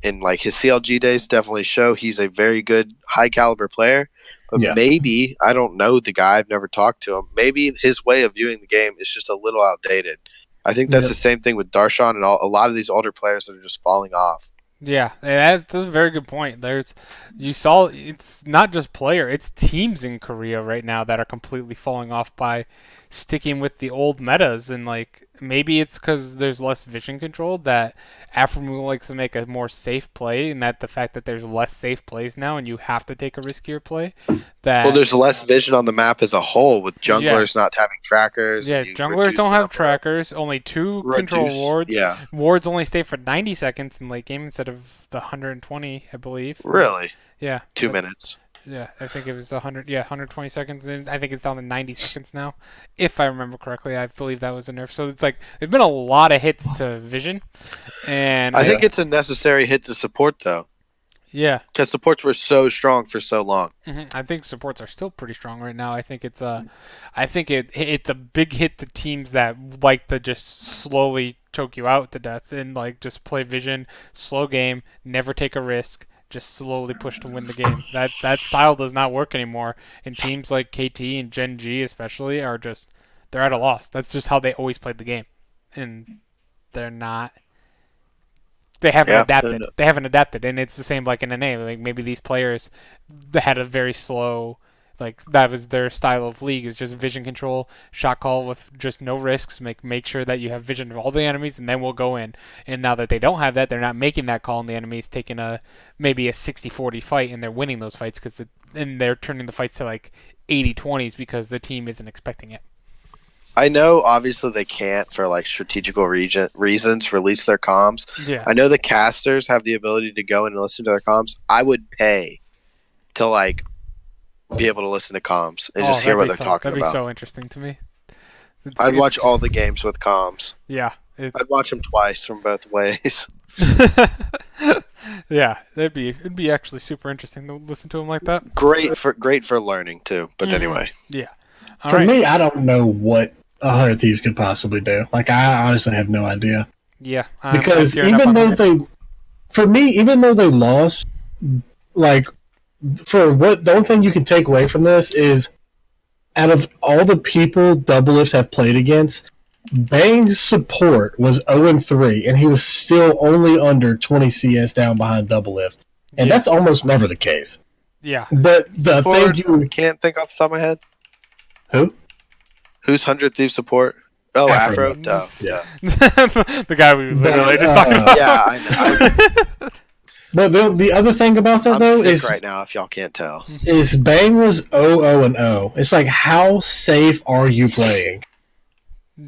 [SPEAKER 3] and like his CLG days definitely show he's a very good high caliber player. But
[SPEAKER 2] Yeah.
[SPEAKER 3] maybe, I don't know the guy, I've never talked to him. Maybe his way of viewing the game is just a little outdated. I think that's
[SPEAKER 2] Yep.
[SPEAKER 3] the same thing with Darshan and a lot of these older players that are just falling off.
[SPEAKER 1] Yeah, that's a very good point. You saw it's not just player, it's teams in Korea right now that are completely falling off by sticking with the old metas, and like maybe it's because there's less vision control that Afromu likes to make a more safe play, and that the fact that there's less safe plays now and you have to take a riskier play.
[SPEAKER 3] Well, there's less vision on the map as a whole with junglers not having trackers.
[SPEAKER 1] Yeah, junglers don't have trackers. Only 2 control wards.
[SPEAKER 3] Yeah.
[SPEAKER 1] Wards only stay for 90 seconds in late game instead of the 120, I believe.
[SPEAKER 3] Really?
[SPEAKER 1] Yeah.
[SPEAKER 3] 2 minutes.
[SPEAKER 1] Yeah, I think it was 120 seconds, and I think it's down to 90 seconds now, if I remember correctly. I believe that was a nerf. So it's like there's been a lot of hits to vision, and
[SPEAKER 3] I think it's a necessary hit to support though.
[SPEAKER 1] Yeah,
[SPEAKER 3] because supports were so strong for so long.
[SPEAKER 1] I think supports are still pretty strong right now. I think it's it's a big hit to teams that like to just slowly choke you out to death and like just play vision, slow game, never take a risk. Just slowly push to win the game. That style does not work anymore. And teams like KT and Gen G especially they're at a loss. That's just how they always played the game, and they're not. They haven't adapted. They haven't adapted, and it's the same like in NA. Like maybe these players had a very slow. Like that was their style of league is just vision control, shot call with just no risks. Make sure that you have vision of all the enemies, and then we'll go in. And now that they don't have that, they're not making that call, and the enemy's taking maybe a 60-40 fight, and they're winning those fights and they're turning the fights to like 80-20s because the team isn't expecting it.
[SPEAKER 3] I know, obviously, they can't, for like strategical reasons, release their comms.
[SPEAKER 1] Yeah.
[SPEAKER 3] I know the casters have the ability to go in and listen to their comms. I would pay to like be able to listen to comms and just hear what they're talking about.
[SPEAKER 1] That'd be so interesting to me.
[SPEAKER 3] I'd watch all the games with comms.
[SPEAKER 1] Yeah.
[SPEAKER 3] I'd watch them twice from both ways.
[SPEAKER 1] Yeah, it'd be actually super interesting to listen to them like that.
[SPEAKER 3] Great for learning too. But anyway.
[SPEAKER 1] Yeah.
[SPEAKER 2] For me, I don't know what 100 Thieves could possibly do. Like, I honestly have no idea.
[SPEAKER 1] Yeah.
[SPEAKER 2] Because even though they lost, like, the only thing you can take away from this is, out of all the people Doublelift have played against, Bang's support was 0-3, and he was still only under 20 CS down behind Doublelift. And that's almost never the case.
[SPEAKER 1] Yeah.
[SPEAKER 2] But the thing you
[SPEAKER 3] can't think off the top of my head.
[SPEAKER 2] Who?
[SPEAKER 3] Who's 100 Thieves support? Oh, Afro.
[SPEAKER 2] Yeah.
[SPEAKER 1] The guy we were literally just talking about.
[SPEAKER 3] Yeah, I know.
[SPEAKER 2] But the other thing about that, though,
[SPEAKER 3] sick
[SPEAKER 2] is
[SPEAKER 3] right now, if y'all can't tell,
[SPEAKER 2] is Bang was 0-0. It's like, how safe are you playing?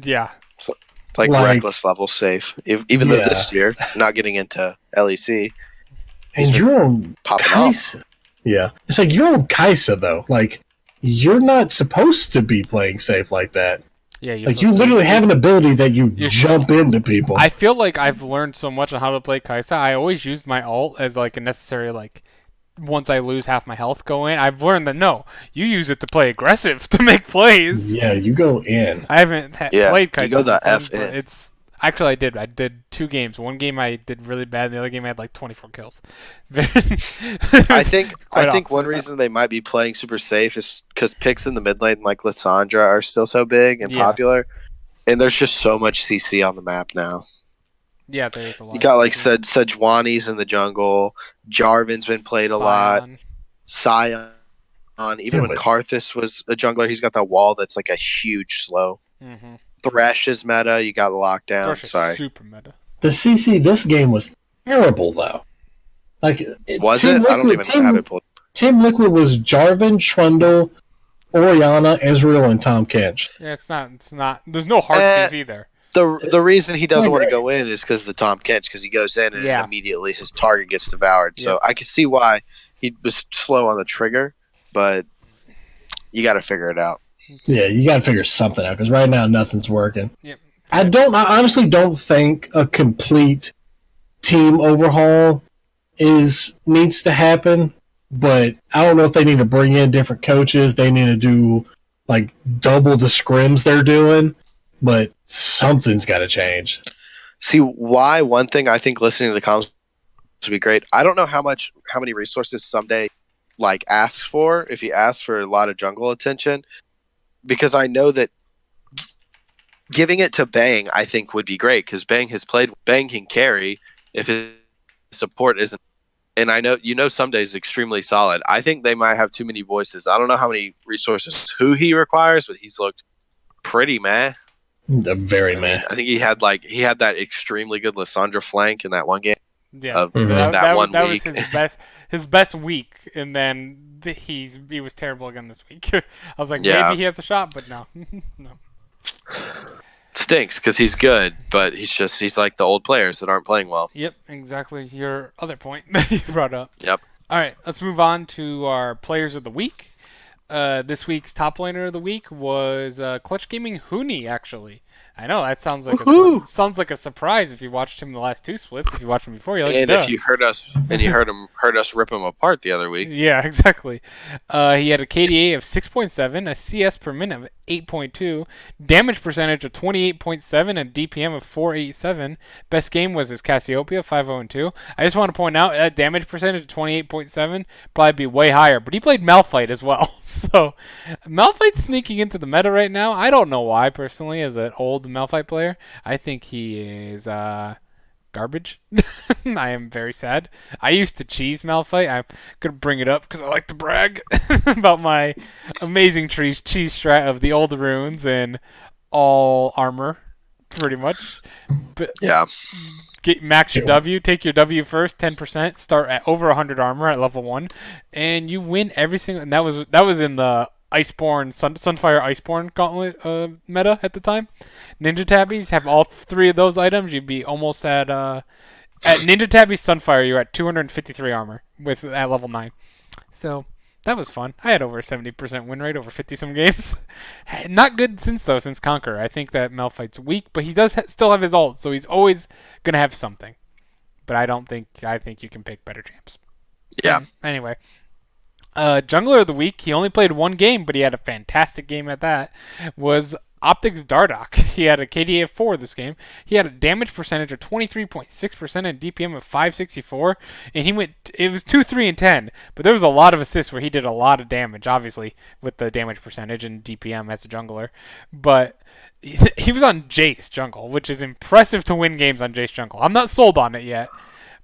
[SPEAKER 1] Yeah.
[SPEAKER 3] It's like reckless level safe. Even though this year, not getting into LEC,
[SPEAKER 2] and you're on Kaisa. Yeah, it's like you're on Kaisa though. Like, you're not supposed to be playing safe like that.
[SPEAKER 1] Yeah,
[SPEAKER 2] you literally have an ability that you jump into people.
[SPEAKER 1] I feel like I've learned so much on how to play Kaisa. I always used my ult as like a necessary, like, once I lose half my health, go in. I've learned that no, you use it to play aggressive, to make plays.
[SPEAKER 2] Yeah, you go in.
[SPEAKER 1] I haven't played Kaisa.
[SPEAKER 3] You go the F in.
[SPEAKER 1] It's actually I did 2 games. One game I did really bad, and the other game I had like 24 kills.
[SPEAKER 3] I think one reason they might be playing super safe is because picks in the mid lane like Lissandra are still so big and popular, and there's just so much CC on the map now.
[SPEAKER 1] Yeah, there is a lot.
[SPEAKER 3] You got like Sejuani's in the jungle. Jarvan's been played a lot. Sion. Even when Karthus was a jungler, he's got that wall that's like a huge slow.
[SPEAKER 1] Mm-hmm.
[SPEAKER 3] Thresh is meta. You got lockdown.
[SPEAKER 1] Thresh is super meta.
[SPEAKER 2] The CC this game was terrible though. Like,
[SPEAKER 3] was it? I don't even have it pulled.
[SPEAKER 2] Team Liquid was Jarvan, Trundle, Orianna, Ezreal, and Tom Kench.
[SPEAKER 1] Yeah, it's not. There's no hard CC there.
[SPEAKER 3] The reason he doesn't want to go in is because of the Tom Kench, because he goes in and immediately his target gets devoured. Yeah. So I can see why he was slow on the trigger, but you got to figure it out.
[SPEAKER 2] Yeah, you got to figure something out, because right now nothing's working.
[SPEAKER 1] Yep.
[SPEAKER 2] I honestly don't think a complete team overhaul needs to happen, but I don't know if they need to bring in different coaches. They need to do like double the scrims they're doing, but something's got to change.
[SPEAKER 3] See, why one thing I think listening to the comms would be great. I don't know how many resources someday like asks for, if he asks for a lot of jungle attention, because I know that giving it to Bang, I think would be great because Bang can carry if his support isn't. And I know some days extremely solid. I think they might have too many voices. I don't know how many resources who he requires, but he's looked pretty meh.
[SPEAKER 2] Very meh.
[SPEAKER 3] I think he had that extremely good Lissandra flank in that one game.
[SPEAKER 1] Yeah,
[SPEAKER 3] That one
[SPEAKER 1] was
[SPEAKER 3] week.
[SPEAKER 1] his best week, and then he was terrible again this week. I was like,
[SPEAKER 3] Yeah.
[SPEAKER 1] maybe he has a shot, but no, no.
[SPEAKER 3] Stinks because he's good, but he's like the old players that aren't playing well.
[SPEAKER 1] Yep, exactly. Your other point that you brought up.
[SPEAKER 3] Yep.
[SPEAKER 1] All right, let's move on to our players of the week. This week's top laner of the week was Clutch Gaming Huni, actually. I know that sounds like a surprise if you watched him the last two splits. If you watched him before, you're like,
[SPEAKER 3] And
[SPEAKER 1] duh.
[SPEAKER 3] if you heard us rip him apart the other week.
[SPEAKER 1] Yeah, exactly. He had a KDA of 6.7, a CS per minute of 8.2, damage percentage of 28.7, and DPM of 487. Best game was his Cassiopeia, 5-0-2. I just want to point out that damage percentage of 28.7 probably be way higher, but he played Malphite as well. So Malphite's sneaking into the meta right now. I don't know why, personally, as an old Malphite player. I think he is garbage. I am very sad. I used to cheese Malphite. I'm going to bring it up because I like to brag about my amazing cheese strat of the old runes and all armor, pretty much. But
[SPEAKER 3] Yeah.
[SPEAKER 1] max your W, take your W first, 10%, start at over 100 armor at level 1, and you win every single... And that was in the Iceborne, Sunfire Iceborne gauntlet meta at the time. Ninja Tabbies have all three of those items. You'd be almost at Ninja Tabbies Sunfire, you're at 253 armor at level 9. So that was fun. I had over a 70% win rate over 50 some games. Not good since Conqueror. I think that Malphite's weak, but he does still have his ult, so he's always gonna have something. But I think you can pick better champs.
[SPEAKER 3] Yeah.
[SPEAKER 1] Anyway. Jungler of the week, he only played one game, but he had a fantastic game at that, was Optics Dardoch. He had a KDA of 4 this game. He had a damage percentage of 23.6% and DPM of 564, and it was 2, 3, and 10, but there was a lot of assists where he did a lot of damage, obviously, with the damage percentage and DPM as a jungler, but he was on Jace jungle, which is impressive to win games on Jace jungle. I'm not sold on it yet.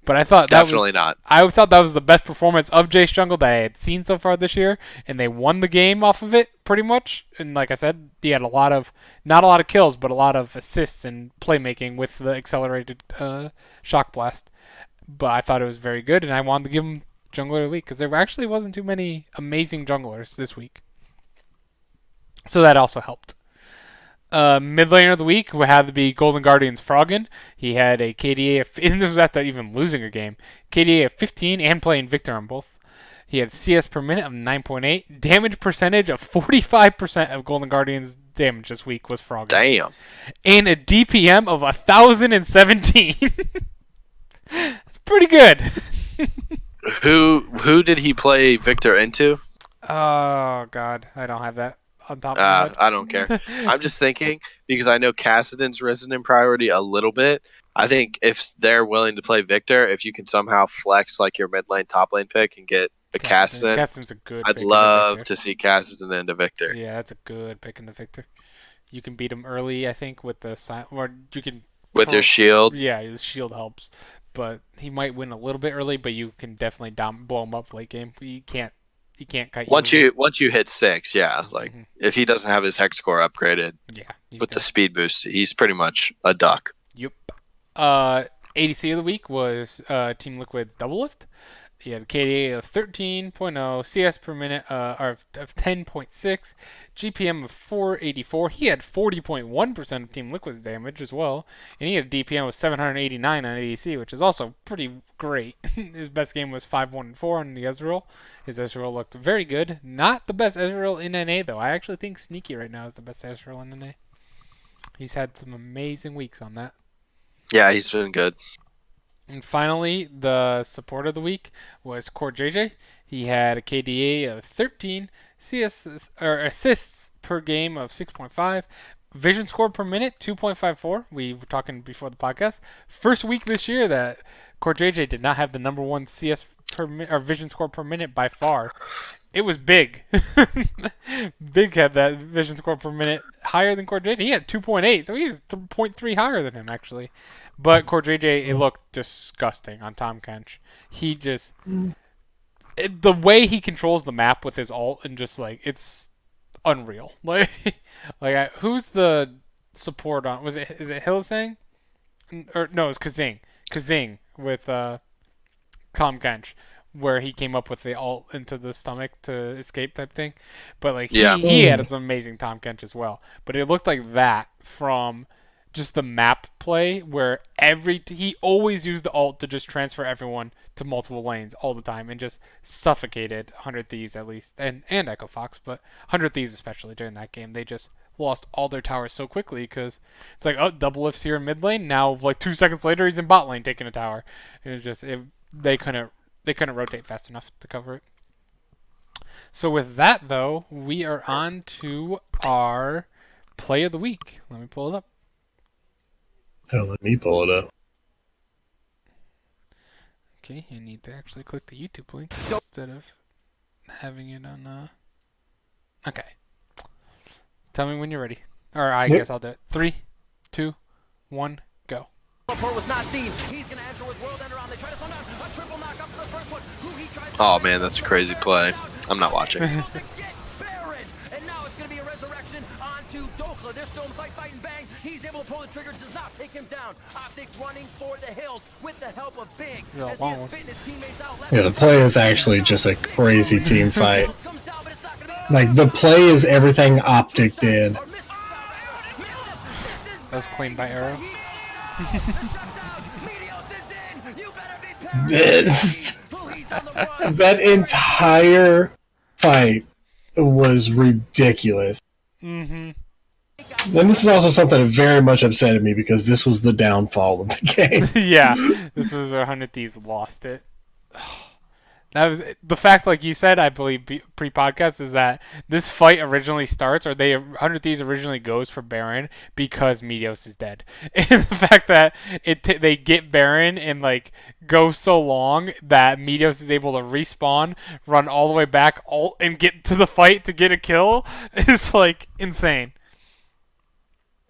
[SPEAKER 1] But I thought
[SPEAKER 3] not.
[SPEAKER 1] I thought that was the best performance of Jace Jungle that I had seen so far this year, and they won the game off of it pretty much. And like I said, he had not a lot of kills, but a lot of assists and playmaking with the accelerated shock blast. But I thought it was very good, and I wanted to give him Jungler of the Week because there actually wasn't too many amazing junglers this week, so that also helped. Mid laner of the week had to be Golden Guardian's Froggen. He had a KDA of, and this was after even losing a game, KDA of 15 and playing Victor on both. He had CS per minute of 9.8, damage percentage of 45% of Golden Guardian's damage this week was Froggen.
[SPEAKER 3] Damn.
[SPEAKER 1] And a DPM of 1,017. That's pretty good.
[SPEAKER 3] Who did he play Victor into?
[SPEAKER 1] Oh God, I don't have that on top of my head.
[SPEAKER 3] I don't care. I'm just thinking because I know Kassadin's risen in priority a little bit. I think if they're willing to play Victor, if you can somehow flex like your mid lane, top lane pick and get a Kassadin,
[SPEAKER 1] Kassadin's a good
[SPEAKER 3] I'd
[SPEAKER 1] pick
[SPEAKER 3] love to see Kassadin into Victor.
[SPEAKER 1] Yeah, that's a good pick in the Victor. You can beat him early, I think, with the or you can
[SPEAKER 3] With your shield.
[SPEAKER 1] Yeah, the shield helps, but he might win a little bit early. But you can definitely blow him up late game. He can't kite you.
[SPEAKER 3] Once you hit 6, yeah. Like if he doesn't have his hex core upgraded, with the speed boost, he's pretty much a duck.
[SPEAKER 1] Yep. ADC of the week was Team Liquid's Double Lift. He had a KDA of 13.0, CS per minute of 10.6, GPM of 484. He had 40.1% of Team Liquid's damage as well, and he had a DPM of 789 on ADC, which is also pretty great. His best game was 5-1-4 on the Ezreal. His Ezreal looked very good. Not the best Ezreal in NA, though. I actually think Sneaky right now is the best Ezreal in NA. He's had some amazing weeks on that.
[SPEAKER 3] Yeah, he's been good.
[SPEAKER 1] And finally, the support of the week was Core JJ. He had a KDA of 13, assists per game of 6.5, vision score per minute 2.54. We were talking before the podcast. First week this year that Core JJ did not have the number 1 CS per minute or vision score per minute by far. It was Big. Big had that vision score per minute higher than Core JJ. He had 2.8, so he was 0.3 higher than him actually. But Core JJ, it looked disgusting on Tom Kench. He just the way he controls the map with his ult and just like it's unreal. Who's the support on? Is it Hillsang? Or no, it's Kazing. Kazing with Tom Kench, where he came up with the ult into the stomach to escape type thing. But like he had some amazing Tom Kench as well. But it looked like that from just the map play where he always used the ult to just transfer everyone to multiple lanes all the time and just suffocated 100 Thieves at least and Echo Fox, but 100 Thieves especially during that game. They just lost all their towers so quickly because it's like, oh, double lifts here in mid lane. Now, like 2 seconds later, he's in bot lane taking a tower. It was just they couldn't rotate fast enough to cover it. So with that though, we are on to our play of the week. Let me pull it up.
[SPEAKER 2] Oh, let me pull it up.
[SPEAKER 1] Okay, you need to actually click the YouTube link instead of having it on. Okay. Tell me when you're ready. Or I guess I'll do it. 3, 2, 1, go.
[SPEAKER 3] Was not seen. He's gonna enter with World Ender on. They try to slow down. A triple knock up for the first one. Oh man, that's a crazy play. I'm not watching. And now it's gonna be a resurrection onto Dokla. They're still in the fighting Bang. He's able to pull the trigger, does not take him down. Optic running for the hills with the help of Big. As he is fitting his teammates out.
[SPEAKER 2] Yeah, the play is actually just a crazy team fight. Like, the play is everything Optic did.
[SPEAKER 1] That was clean by Arrow.
[SPEAKER 2] That entire fight was ridiculous.
[SPEAKER 1] Mm-hmm.
[SPEAKER 2] And this is also something that very much upset me because this was the downfall of the game.
[SPEAKER 1] Yeah, this was where 100 Thieves lost it. That was the fact, like you said, I believe pre-podcast, is that this fight originally starts, or 100 Thieves originally goes for Baron because Meteos is dead, and the fact that they get Baron and like go so long that Meteos is able to respawn, run all the way back, and get to the fight to get a kill is like insane.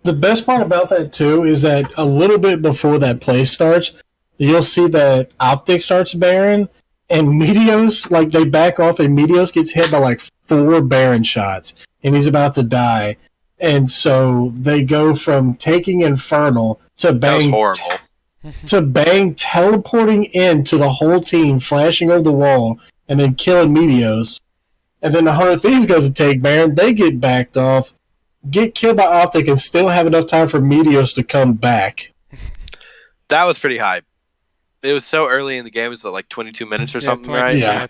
[SPEAKER 2] The best part about that too is that a little bit before that play starts, you'll see that Optic starts Baron. And Meteos, like, they back off, and Meteos gets hit by, like, 4 Baron shots, and he's about to die. And so they go from taking Infernal to Bang.
[SPEAKER 3] That was horrible.
[SPEAKER 2] To Bang teleporting into the whole team, flashing over the wall, and then killing Meteos. And then the 100 Thieves goes to take Baron. They get backed off, get killed by Optic, and still have enough time for Meteos to come back.
[SPEAKER 3] That was pretty hype. It was so early in the game. It was like 22 minutes or something, right?
[SPEAKER 2] Yeah.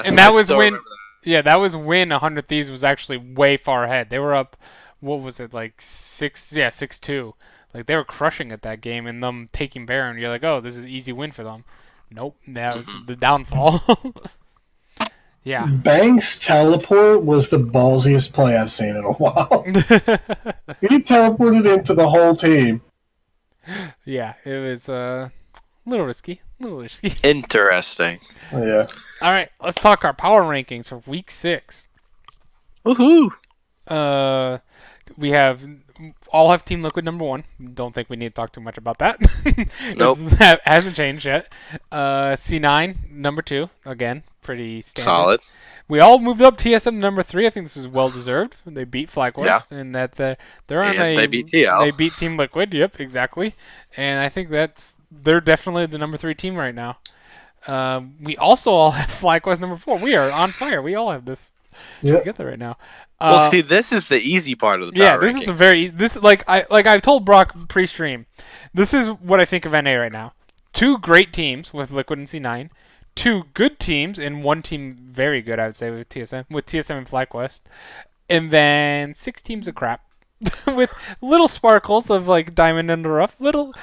[SPEAKER 1] And that was when, that was when 100 Thieves was actually way far ahead. They were up, what was it, like 6-2. Like, they were crushing at that game, and them taking Baron, you're like, oh, this is an easy win for them. Nope, that was the downfall. Yeah.
[SPEAKER 2] Bang's teleport was the ballsiest play I've seen in a while. He teleported into the whole team.
[SPEAKER 1] Yeah, it was a little risky.
[SPEAKER 3] Interesting.
[SPEAKER 2] Yeah.
[SPEAKER 1] All right, let's talk our power rankings for week 6.
[SPEAKER 3] Woohoo!
[SPEAKER 1] We all have Team Liquid number 1. Don't think we need to talk too much about that.
[SPEAKER 3] Nope.
[SPEAKER 1] That hasn't changed yet. C9 number 2. Again, pretty standard.
[SPEAKER 3] Solid.
[SPEAKER 1] We all moved up TSM to number 3. I think this is well deserved. They beat FlyQuest, and that they're on
[SPEAKER 3] They beat TL.
[SPEAKER 1] They beat Team Liquid. Yep, exactly. And I think they're definitely the number 3 team right now. We also all have FlyQuest number 4. We are on fire. We all have this together right now.
[SPEAKER 3] Well, see, this is the easy part of the power
[SPEAKER 1] this
[SPEAKER 3] rankings.
[SPEAKER 1] is the very this I've told Brock pre-stream. This is what I think of NA right now. 2 great teams with Liquid and C9. 2 good teams and 1 team very good, I would say, with TSM and FlyQuest, and then 6 teams of crap. With little sparkles of like diamond in the rough, little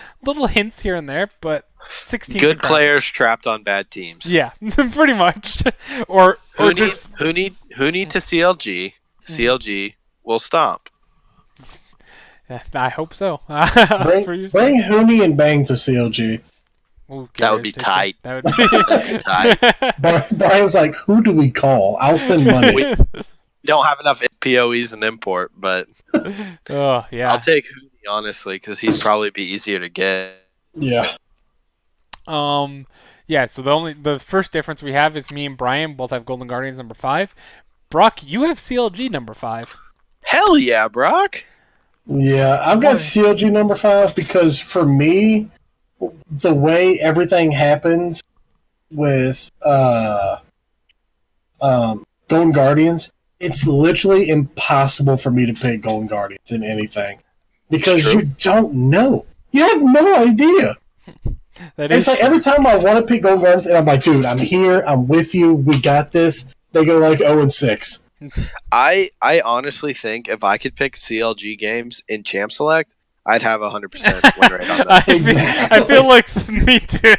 [SPEAKER 1] hints here and there, but 16
[SPEAKER 3] good players trapped on bad teams.
[SPEAKER 1] Yeah, pretty much. Or
[SPEAKER 3] who need to CLG? CLG will stomp.
[SPEAKER 1] Yeah, I hope so.
[SPEAKER 2] Bring Hooney and Bang to CLG.
[SPEAKER 1] Ooh,
[SPEAKER 3] That would be
[SPEAKER 1] Gatorade
[SPEAKER 3] tight.
[SPEAKER 1] That would be
[SPEAKER 3] That'd be tight.
[SPEAKER 2] Brian's like, who do we call? I'll send money.
[SPEAKER 3] We don't have enough POEs and import, but
[SPEAKER 1] Oh yeah.
[SPEAKER 3] I'll take Hootie, honestly, because he'd probably be easier to get.
[SPEAKER 2] Yeah.
[SPEAKER 1] Yeah. So the first difference we have is me and Brian both have Golden Guardians number 5. Brock, you have CLG number 5.
[SPEAKER 3] Hell yeah, Brock.
[SPEAKER 2] Yeah, I've got
[SPEAKER 1] Why?
[SPEAKER 2] CLG number 5 because for me, the way everything happens with Golden Guardians, it's literally impossible for me to pick Golden Guardians in anything because
[SPEAKER 3] It's true.
[SPEAKER 2] you don't know. You have no idea.
[SPEAKER 1] That
[SPEAKER 2] It's
[SPEAKER 1] is
[SPEAKER 2] like every time I want to pick Golden Guardians, and I'm like, dude, I'm here, I'm with you, we got this. They go like 0-6.
[SPEAKER 3] I honestly think if I could pick CLG games in Champ Select, I'd have 100% win rate on that.
[SPEAKER 1] I feel like me too.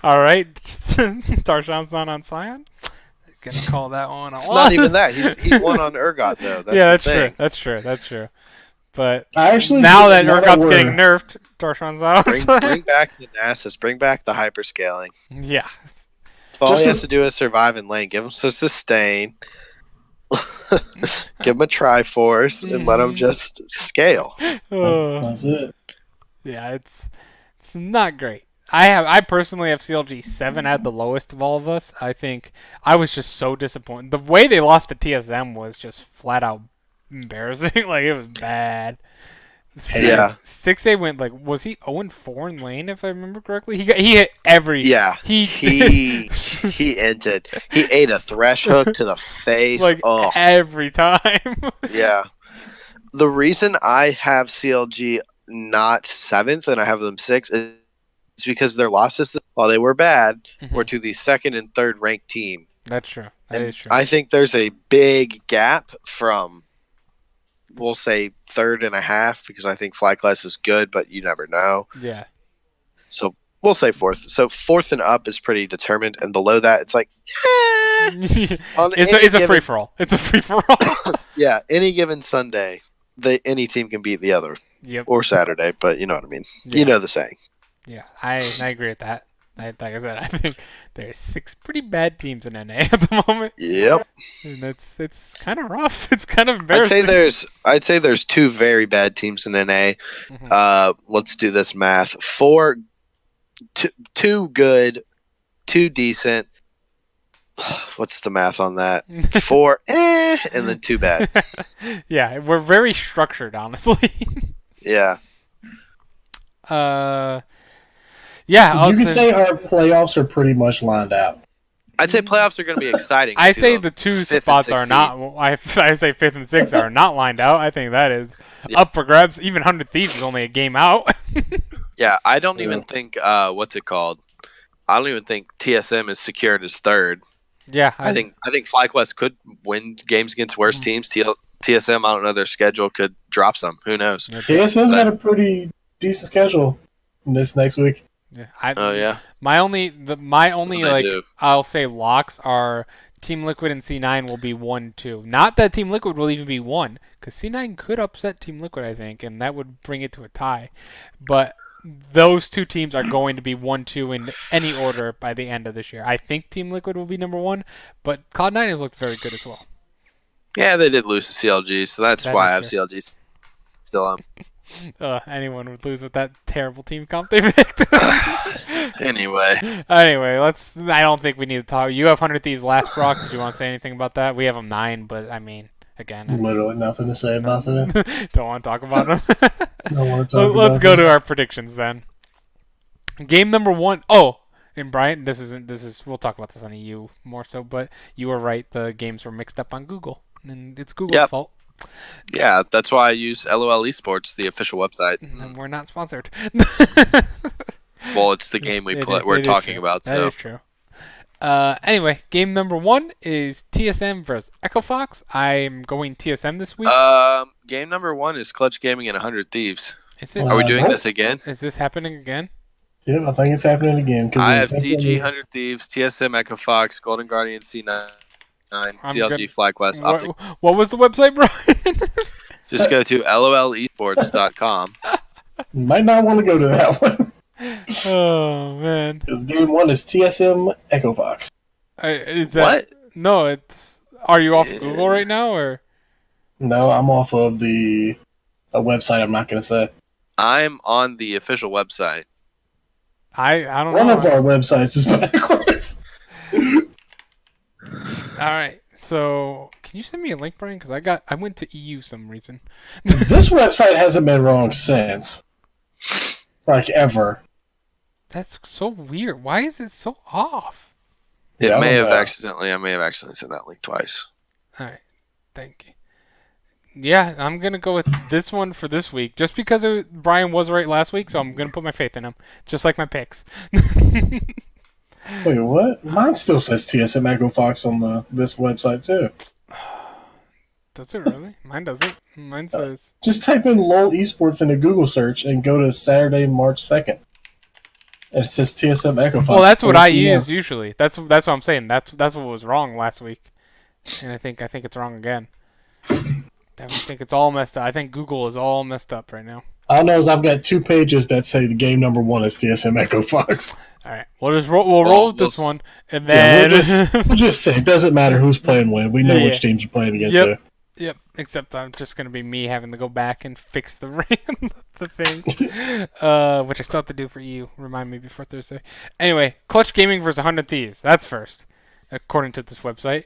[SPEAKER 1] All right, Tarshan's not on Scion. Gonna call that one a
[SPEAKER 3] It's
[SPEAKER 1] loss.
[SPEAKER 3] not even that. He's won on Urgot though. That's
[SPEAKER 1] Yeah,
[SPEAKER 3] the
[SPEAKER 1] that's
[SPEAKER 3] thing.
[SPEAKER 1] true. That's true. That's true. But
[SPEAKER 2] I actually
[SPEAKER 1] now that
[SPEAKER 2] now
[SPEAKER 1] Urgot's
[SPEAKER 2] we're-
[SPEAKER 1] getting nerfed, Tarshan's out.
[SPEAKER 3] Bring back the Nasus. Bring back the hyperscaling.
[SPEAKER 1] Yeah.
[SPEAKER 3] All
[SPEAKER 2] Just
[SPEAKER 3] he
[SPEAKER 2] a-
[SPEAKER 3] has to do is survive in lane. Give him some sustain. Give him a Triforce and let him just scale.
[SPEAKER 2] That's it.
[SPEAKER 1] Yeah, it's not great. I personally have CLG 7 at the lowest of all of us. I think I was just so disappointed. The way they lost to TSM was just flat out embarrassing. Like it was bad.
[SPEAKER 3] Yeah.
[SPEAKER 1] 6A went like was he 0-4 in lane if I remember correctly? He hit every
[SPEAKER 3] Yeah.
[SPEAKER 1] he
[SPEAKER 3] He entered. He ate a thresh hook to the face.
[SPEAKER 1] like
[SPEAKER 3] Oh.
[SPEAKER 1] every time.
[SPEAKER 3] Yeah. The reason I have CLG not 7th and I have them 6th is because their losses, while they were bad, were to the 2nd and 3rd ranked team.
[SPEAKER 1] That's true. That
[SPEAKER 3] And
[SPEAKER 1] is true.
[SPEAKER 3] I think there's a big gap from, we'll say, 3rd and a half, because I think FlyQuest is good, but you never know.
[SPEAKER 1] Yeah.
[SPEAKER 3] So we'll say 4th. So 4th and up is pretty determined, and below that, it's like, on
[SPEAKER 1] it's
[SPEAKER 3] any
[SPEAKER 1] a
[SPEAKER 3] given-
[SPEAKER 1] free for all. It's a free for all.
[SPEAKER 3] Yeah, any given Sunday, any team can beat the other,
[SPEAKER 1] Yep.
[SPEAKER 3] or Saturday, but you know what I mean.
[SPEAKER 1] Yeah.
[SPEAKER 3] You know the saying.
[SPEAKER 1] Yeah, I agree with that. Like I said, I think there's 6 pretty bad teams in NA at the moment,
[SPEAKER 3] Yep.
[SPEAKER 1] and it's kind of rough. It's kind of embarrassing.
[SPEAKER 3] I'd say there's 2 very bad teams in NA.
[SPEAKER 1] Mhm.
[SPEAKER 3] Let's do this math. 2 good, 2 decent. What's the math on that? 4 and then 2 bad.
[SPEAKER 1] Yeah, we're very structured, honestly.
[SPEAKER 3] Yeah.
[SPEAKER 1] Yeah, I'll
[SPEAKER 2] You could say our playoffs are pretty much lined out.
[SPEAKER 3] I'd say playoffs are going to be exciting.
[SPEAKER 1] I
[SPEAKER 3] to
[SPEAKER 1] say
[SPEAKER 3] them.
[SPEAKER 1] the 2
[SPEAKER 3] 5th and
[SPEAKER 1] spots
[SPEAKER 3] 6th
[SPEAKER 1] are not. I say 5th and 6th are not lined out. I think that is
[SPEAKER 3] Yeah.
[SPEAKER 1] up for grabs. Even 100 Thieves is only a game out.
[SPEAKER 3] Yeah, I don't even think what's it called? I don't even think TSM is secured as 3rd.
[SPEAKER 1] Yeah,
[SPEAKER 3] I think FlyQuest could win games against worse teams. TSM, I don't know, their schedule could drop some. Who knows?
[SPEAKER 2] TSM's got a pretty decent schedule this next week.
[SPEAKER 1] Yeah,
[SPEAKER 3] Oh yeah,
[SPEAKER 1] My only
[SPEAKER 3] They
[SPEAKER 1] like
[SPEAKER 3] do.
[SPEAKER 1] I'll say locks are Team Liquid and C9 will be 1-2. Not that Team Liquid will even be 1, because C9 could upset Team Liquid, I think, and that would bring it to a tie. But those 2 teams are going to be 1-2 in any order by the end of this year. I think Team Liquid will be number 1, but Cloud9 has looked very good as well.
[SPEAKER 3] yeah, they did lose to CLG, so that's
[SPEAKER 1] That
[SPEAKER 3] why I have
[SPEAKER 1] is
[SPEAKER 3] CLG still on.
[SPEAKER 1] Anyone would lose with that terrible team comp they picked.
[SPEAKER 3] Anyway,
[SPEAKER 1] Anyway, I don't think we need to talk. You have 100 Thieves last, Brock. Did you want to say anything about that? We have them 9, but I mean, again, it's-
[SPEAKER 2] Literally nothing to say about that.
[SPEAKER 1] don't want to talk about them.
[SPEAKER 2] Don't want to talk
[SPEAKER 1] Let's
[SPEAKER 2] about
[SPEAKER 1] go
[SPEAKER 2] that.
[SPEAKER 1] to our predictions then. Game number 1. Oh, and Brian, this is. We'll talk about this on EU more so, but you were right. The games were mixed up on Google, and it's Google's
[SPEAKER 3] Yep.
[SPEAKER 1] fault.
[SPEAKER 3] yeah, that's why I use LOL Esports, the official website.
[SPEAKER 1] And we're not sponsored.
[SPEAKER 3] Well, it's the game we're
[SPEAKER 1] It is
[SPEAKER 3] talking
[SPEAKER 1] true.
[SPEAKER 3] about.
[SPEAKER 1] That
[SPEAKER 3] So
[SPEAKER 1] is true. Anyway, game number 1 is TSM versus Echo Fox. I'm going TSM this week.
[SPEAKER 3] game number 1 is Clutch Gaming and 100 Thieves.
[SPEAKER 1] Is it?
[SPEAKER 3] Are we doing
[SPEAKER 2] nope.
[SPEAKER 3] this again?
[SPEAKER 1] Is this happening again?
[SPEAKER 2] Yep, I think it's happening again.
[SPEAKER 3] I have CG 100 Thieves, TSM Echo Fox, Golden Guardian C9, CLG
[SPEAKER 1] good.
[SPEAKER 3] FlyQuest, Optic.
[SPEAKER 1] What was the website, Brian?
[SPEAKER 3] Just go to lolesports.com.
[SPEAKER 2] Might not want to go to that one.
[SPEAKER 1] Oh man,
[SPEAKER 2] Because game 1 is TSM Echo Fox.
[SPEAKER 1] is that
[SPEAKER 3] What?
[SPEAKER 1] no? It's are you off Google right now or?
[SPEAKER 2] No, I'm off of a website I'm not going to say.
[SPEAKER 3] I'm on the official website.
[SPEAKER 1] I don't
[SPEAKER 2] One
[SPEAKER 1] know.
[SPEAKER 2] of our websites is backwards.
[SPEAKER 1] All right. So, can you send me a link, Brian? Because I went to EU some reason.
[SPEAKER 2] This website hasn't been wrong since. Like, ever.
[SPEAKER 1] That's so weird. Why is it so off?
[SPEAKER 2] Yeah,
[SPEAKER 3] I may have
[SPEAKER 2] know.
[SPEAKER 3] accidentally sent that link twice.
[SPEAKER 1] All right. Thank you. Yeah, I'm gonna go with this one for this week, just because Brian was right last week, so I'm gonna put my faith in him, just like my picks.
[SPEAKER 2] Wait, what? Mine still says TSM Echo Fox on this website, too.
[SPEAKER 1] Does it really? Mine doesn't. Mine says.
[SPEAKER 2] Just type in LOL Esports into Google search and go to Saturday, March 2nd. And it says TSM Echo Fox.
[SPEAKER 1] Well, that's what
[SPEAKER 2] 4
[SPEAKER 1] I
[SPEAKER 2] p.m.
[SPEAKER 1] use usually. That's what I'm saying. That's what was wrong last week, and I think it's wrong again. I think it's all messed up. I think Google is all messed up right now.
[SPEAKER 2] All I know is I've got 2 pages that say the game number 1 is TSM Echo Fox.
[SPEAKER 1] All right, we'll roll with this one, and
[SPEAKER 2] Yeah,
[SPEAKER 1] then
[SPEAKER 2] we'll just say it doesn't matter who's playing when. We know which teams are playing against who.
[SPEAKER 1] Yep. Except I'm just gonna be me having to go back and fix the the thing, which I still have to do for you. Remind me before Thursday. Anyway, Clutch Gaming versus 100 Thieves. That's first, according to this website.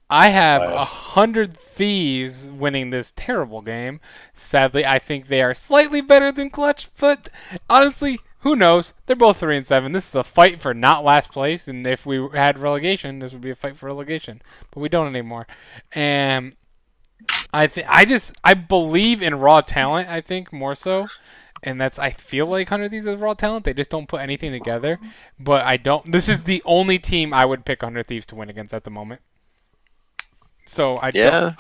[SPEAKER 1] I have 100 Thieves winning this terrible game. Sadly, I think they are slightly better than Clutch, but honestly, who knows? They're both 3-7. This is a fight for not last place, and if we had relegation, this would be a fight for relegation. But we don't anymore. And I believe in raw talent, I think, more so. And I feel like 100 Thieves is raw talent. They just don't put anything together. But I don't. This is the only team I would pick 100 Thieves to win against at the moment. So I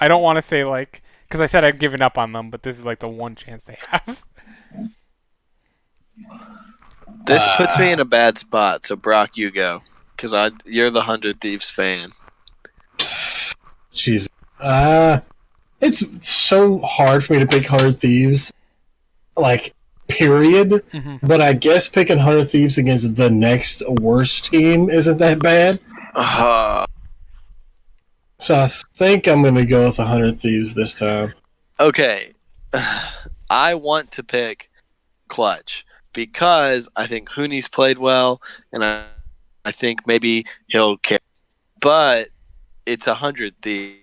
[SPEAKER 1] don't want to say like, because I said I've given up on them, but this is like the one chance they have.
[SPEAKER 3] This puts me in a bad spot. So Brock, you go, because you're the 100 Thieves fan.
[SPEAKER 2] Jeez. It's so hard for me to pick 100 Thieves, like, period.
[SPEAKER 1] Mm-hmm.
[SPEAKER 2] But I guess picking 100 Thieves against the next worst team isn't that bad. So I think I'm going to go with 100 Thieves this time.
[SPEAKER 3] Okay. I want to pick Clutch because I think Hooney's played well, and I think maybe he'll care. But it's 100 Thieves,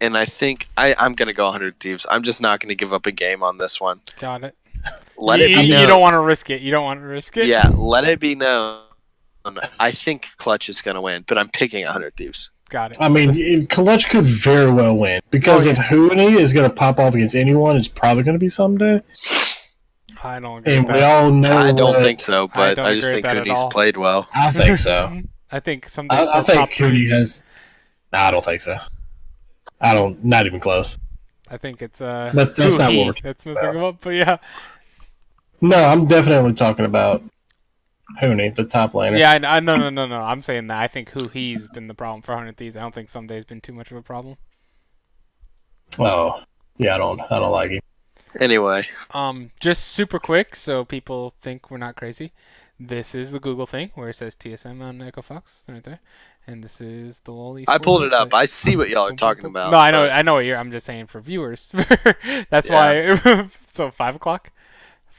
[SPEAKER 3] and I think I'm going to go 100 Thieves. I'm just not going to give up a game on this one.
[SPEAKER 1] Got it.
[SPEAKER 3] Let it be known.
[SPEAKER 1] You don't want to risk it. You don't want to risk it.
[SPEAKER 3] Yeah, let it be known. I think Clutch is going to win, but I'm picking 100 Thieves.
[SPEAKER 1] Got it.
[SPEAKER 2] I mean, Clutch could very well win. Because if Hooney is going to pop off against anyone, it's probably going to be someday.
[SPEAKER 1] I don't agree
[SPEAKER 2] And
[SPEAKER 1] with
[SPEAKER 2] we
[SPEAKER 1] that.
[SPEAKER 2] all know
[SPEAKER 3] I don't think so, but I just
[SPEAKER 1] agree with
[SPEAKER 3] think
[SPEAKER 1] that at
[SPEAKER 3] Hooney's
[SPEAKER 1] all.
[SPEAKER 3] played well.
[SPEAKER 2] I think so.
[SPEAKER 1] I think someday.
[SPEAKER 2] I think Hooney has... No, I don't think so. Not even close.
[SPEAKER 1] I think it's
[SPEAKER 2] But that's not what we're
[SPEAKER 1] that's messing him up. But yeah.
[SPEAKER 2] No, I'm definitely talking about Hooney, the top laner.
[SPEAKER 1] Yeah, no. I'm saying that I think he's been the problem for 100 Thieves. I don't think someday's been too much of a problem.
[SPEAKER 2] Oh, yeah, I don't like him.
[SPEAKER 3] Anyway.
[SPEAKER 1] Just super quick, so people think we're not crazy. This is the Google thing where it says TSM on Echo Fox right there, and this is the LoL Esports.
[SPEAKER 3] I pulled it up. I see what y'all are talking about.
[SPEAKER 1] No, I know what you're. I'm just saying for viewers. That's why. So 5:00.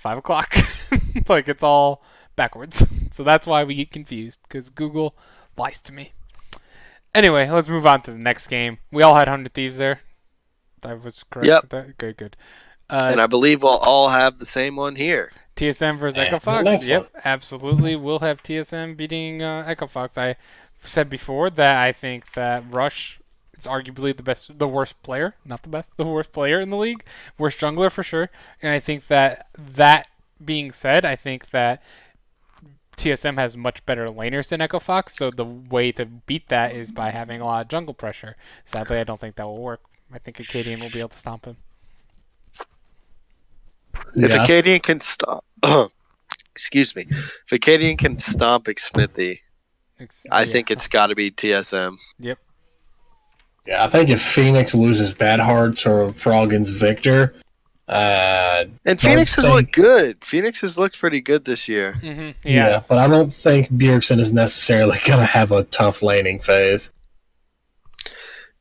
[SPEAKER 1] 5:00. Like it's all backwards. So that's why we get confused, because Google lies to me. Anyway, let's move on to the next game. We all had 100 Thieves there. I was correct with that? Good.
[SPEAKER 3] And I believe we'll all have the same one here.
[SPEAKER 1] TSM versus Echo Fox. Yep, absolutely. We'll have TSM beating Echo Fox. I said before that I think that Rush is arguably the worst player, not the best, the worst player in the league, worst jungler for sure. And I think that being said, I think that TSM has much better laners than Echo Fox. So the way to beat that is by having a lot of jungle pressure. Sadly, I don't think that will work. I think Acadian will be able to stomp him.
[SPEAKER 3] If Acadian can stomp, excuse me, if Acadian can stomp Xmithy, I think it's got to be TSM.
[SPEAKER 1] Yep.
[SPEAKER 2] Yeah, I think if Phoenix loses that hard to Froggen's Victor,
[SPEAKER 3] And
[SPEAKER 2] Don't
[SPEAKER 3] Phoenix has
[SPEAKER 2] think-
[SPEAKER 3] looked good. Phoenix has looked pretty good this year.
[SPEAKER 1] Mm-hmm.
[SPEAKER 2] Yeah,
[SPEAKER 1] Yes.
[SPEAKER 2] but I don't think Bjergsen is necessarily going to have a tough laning phase.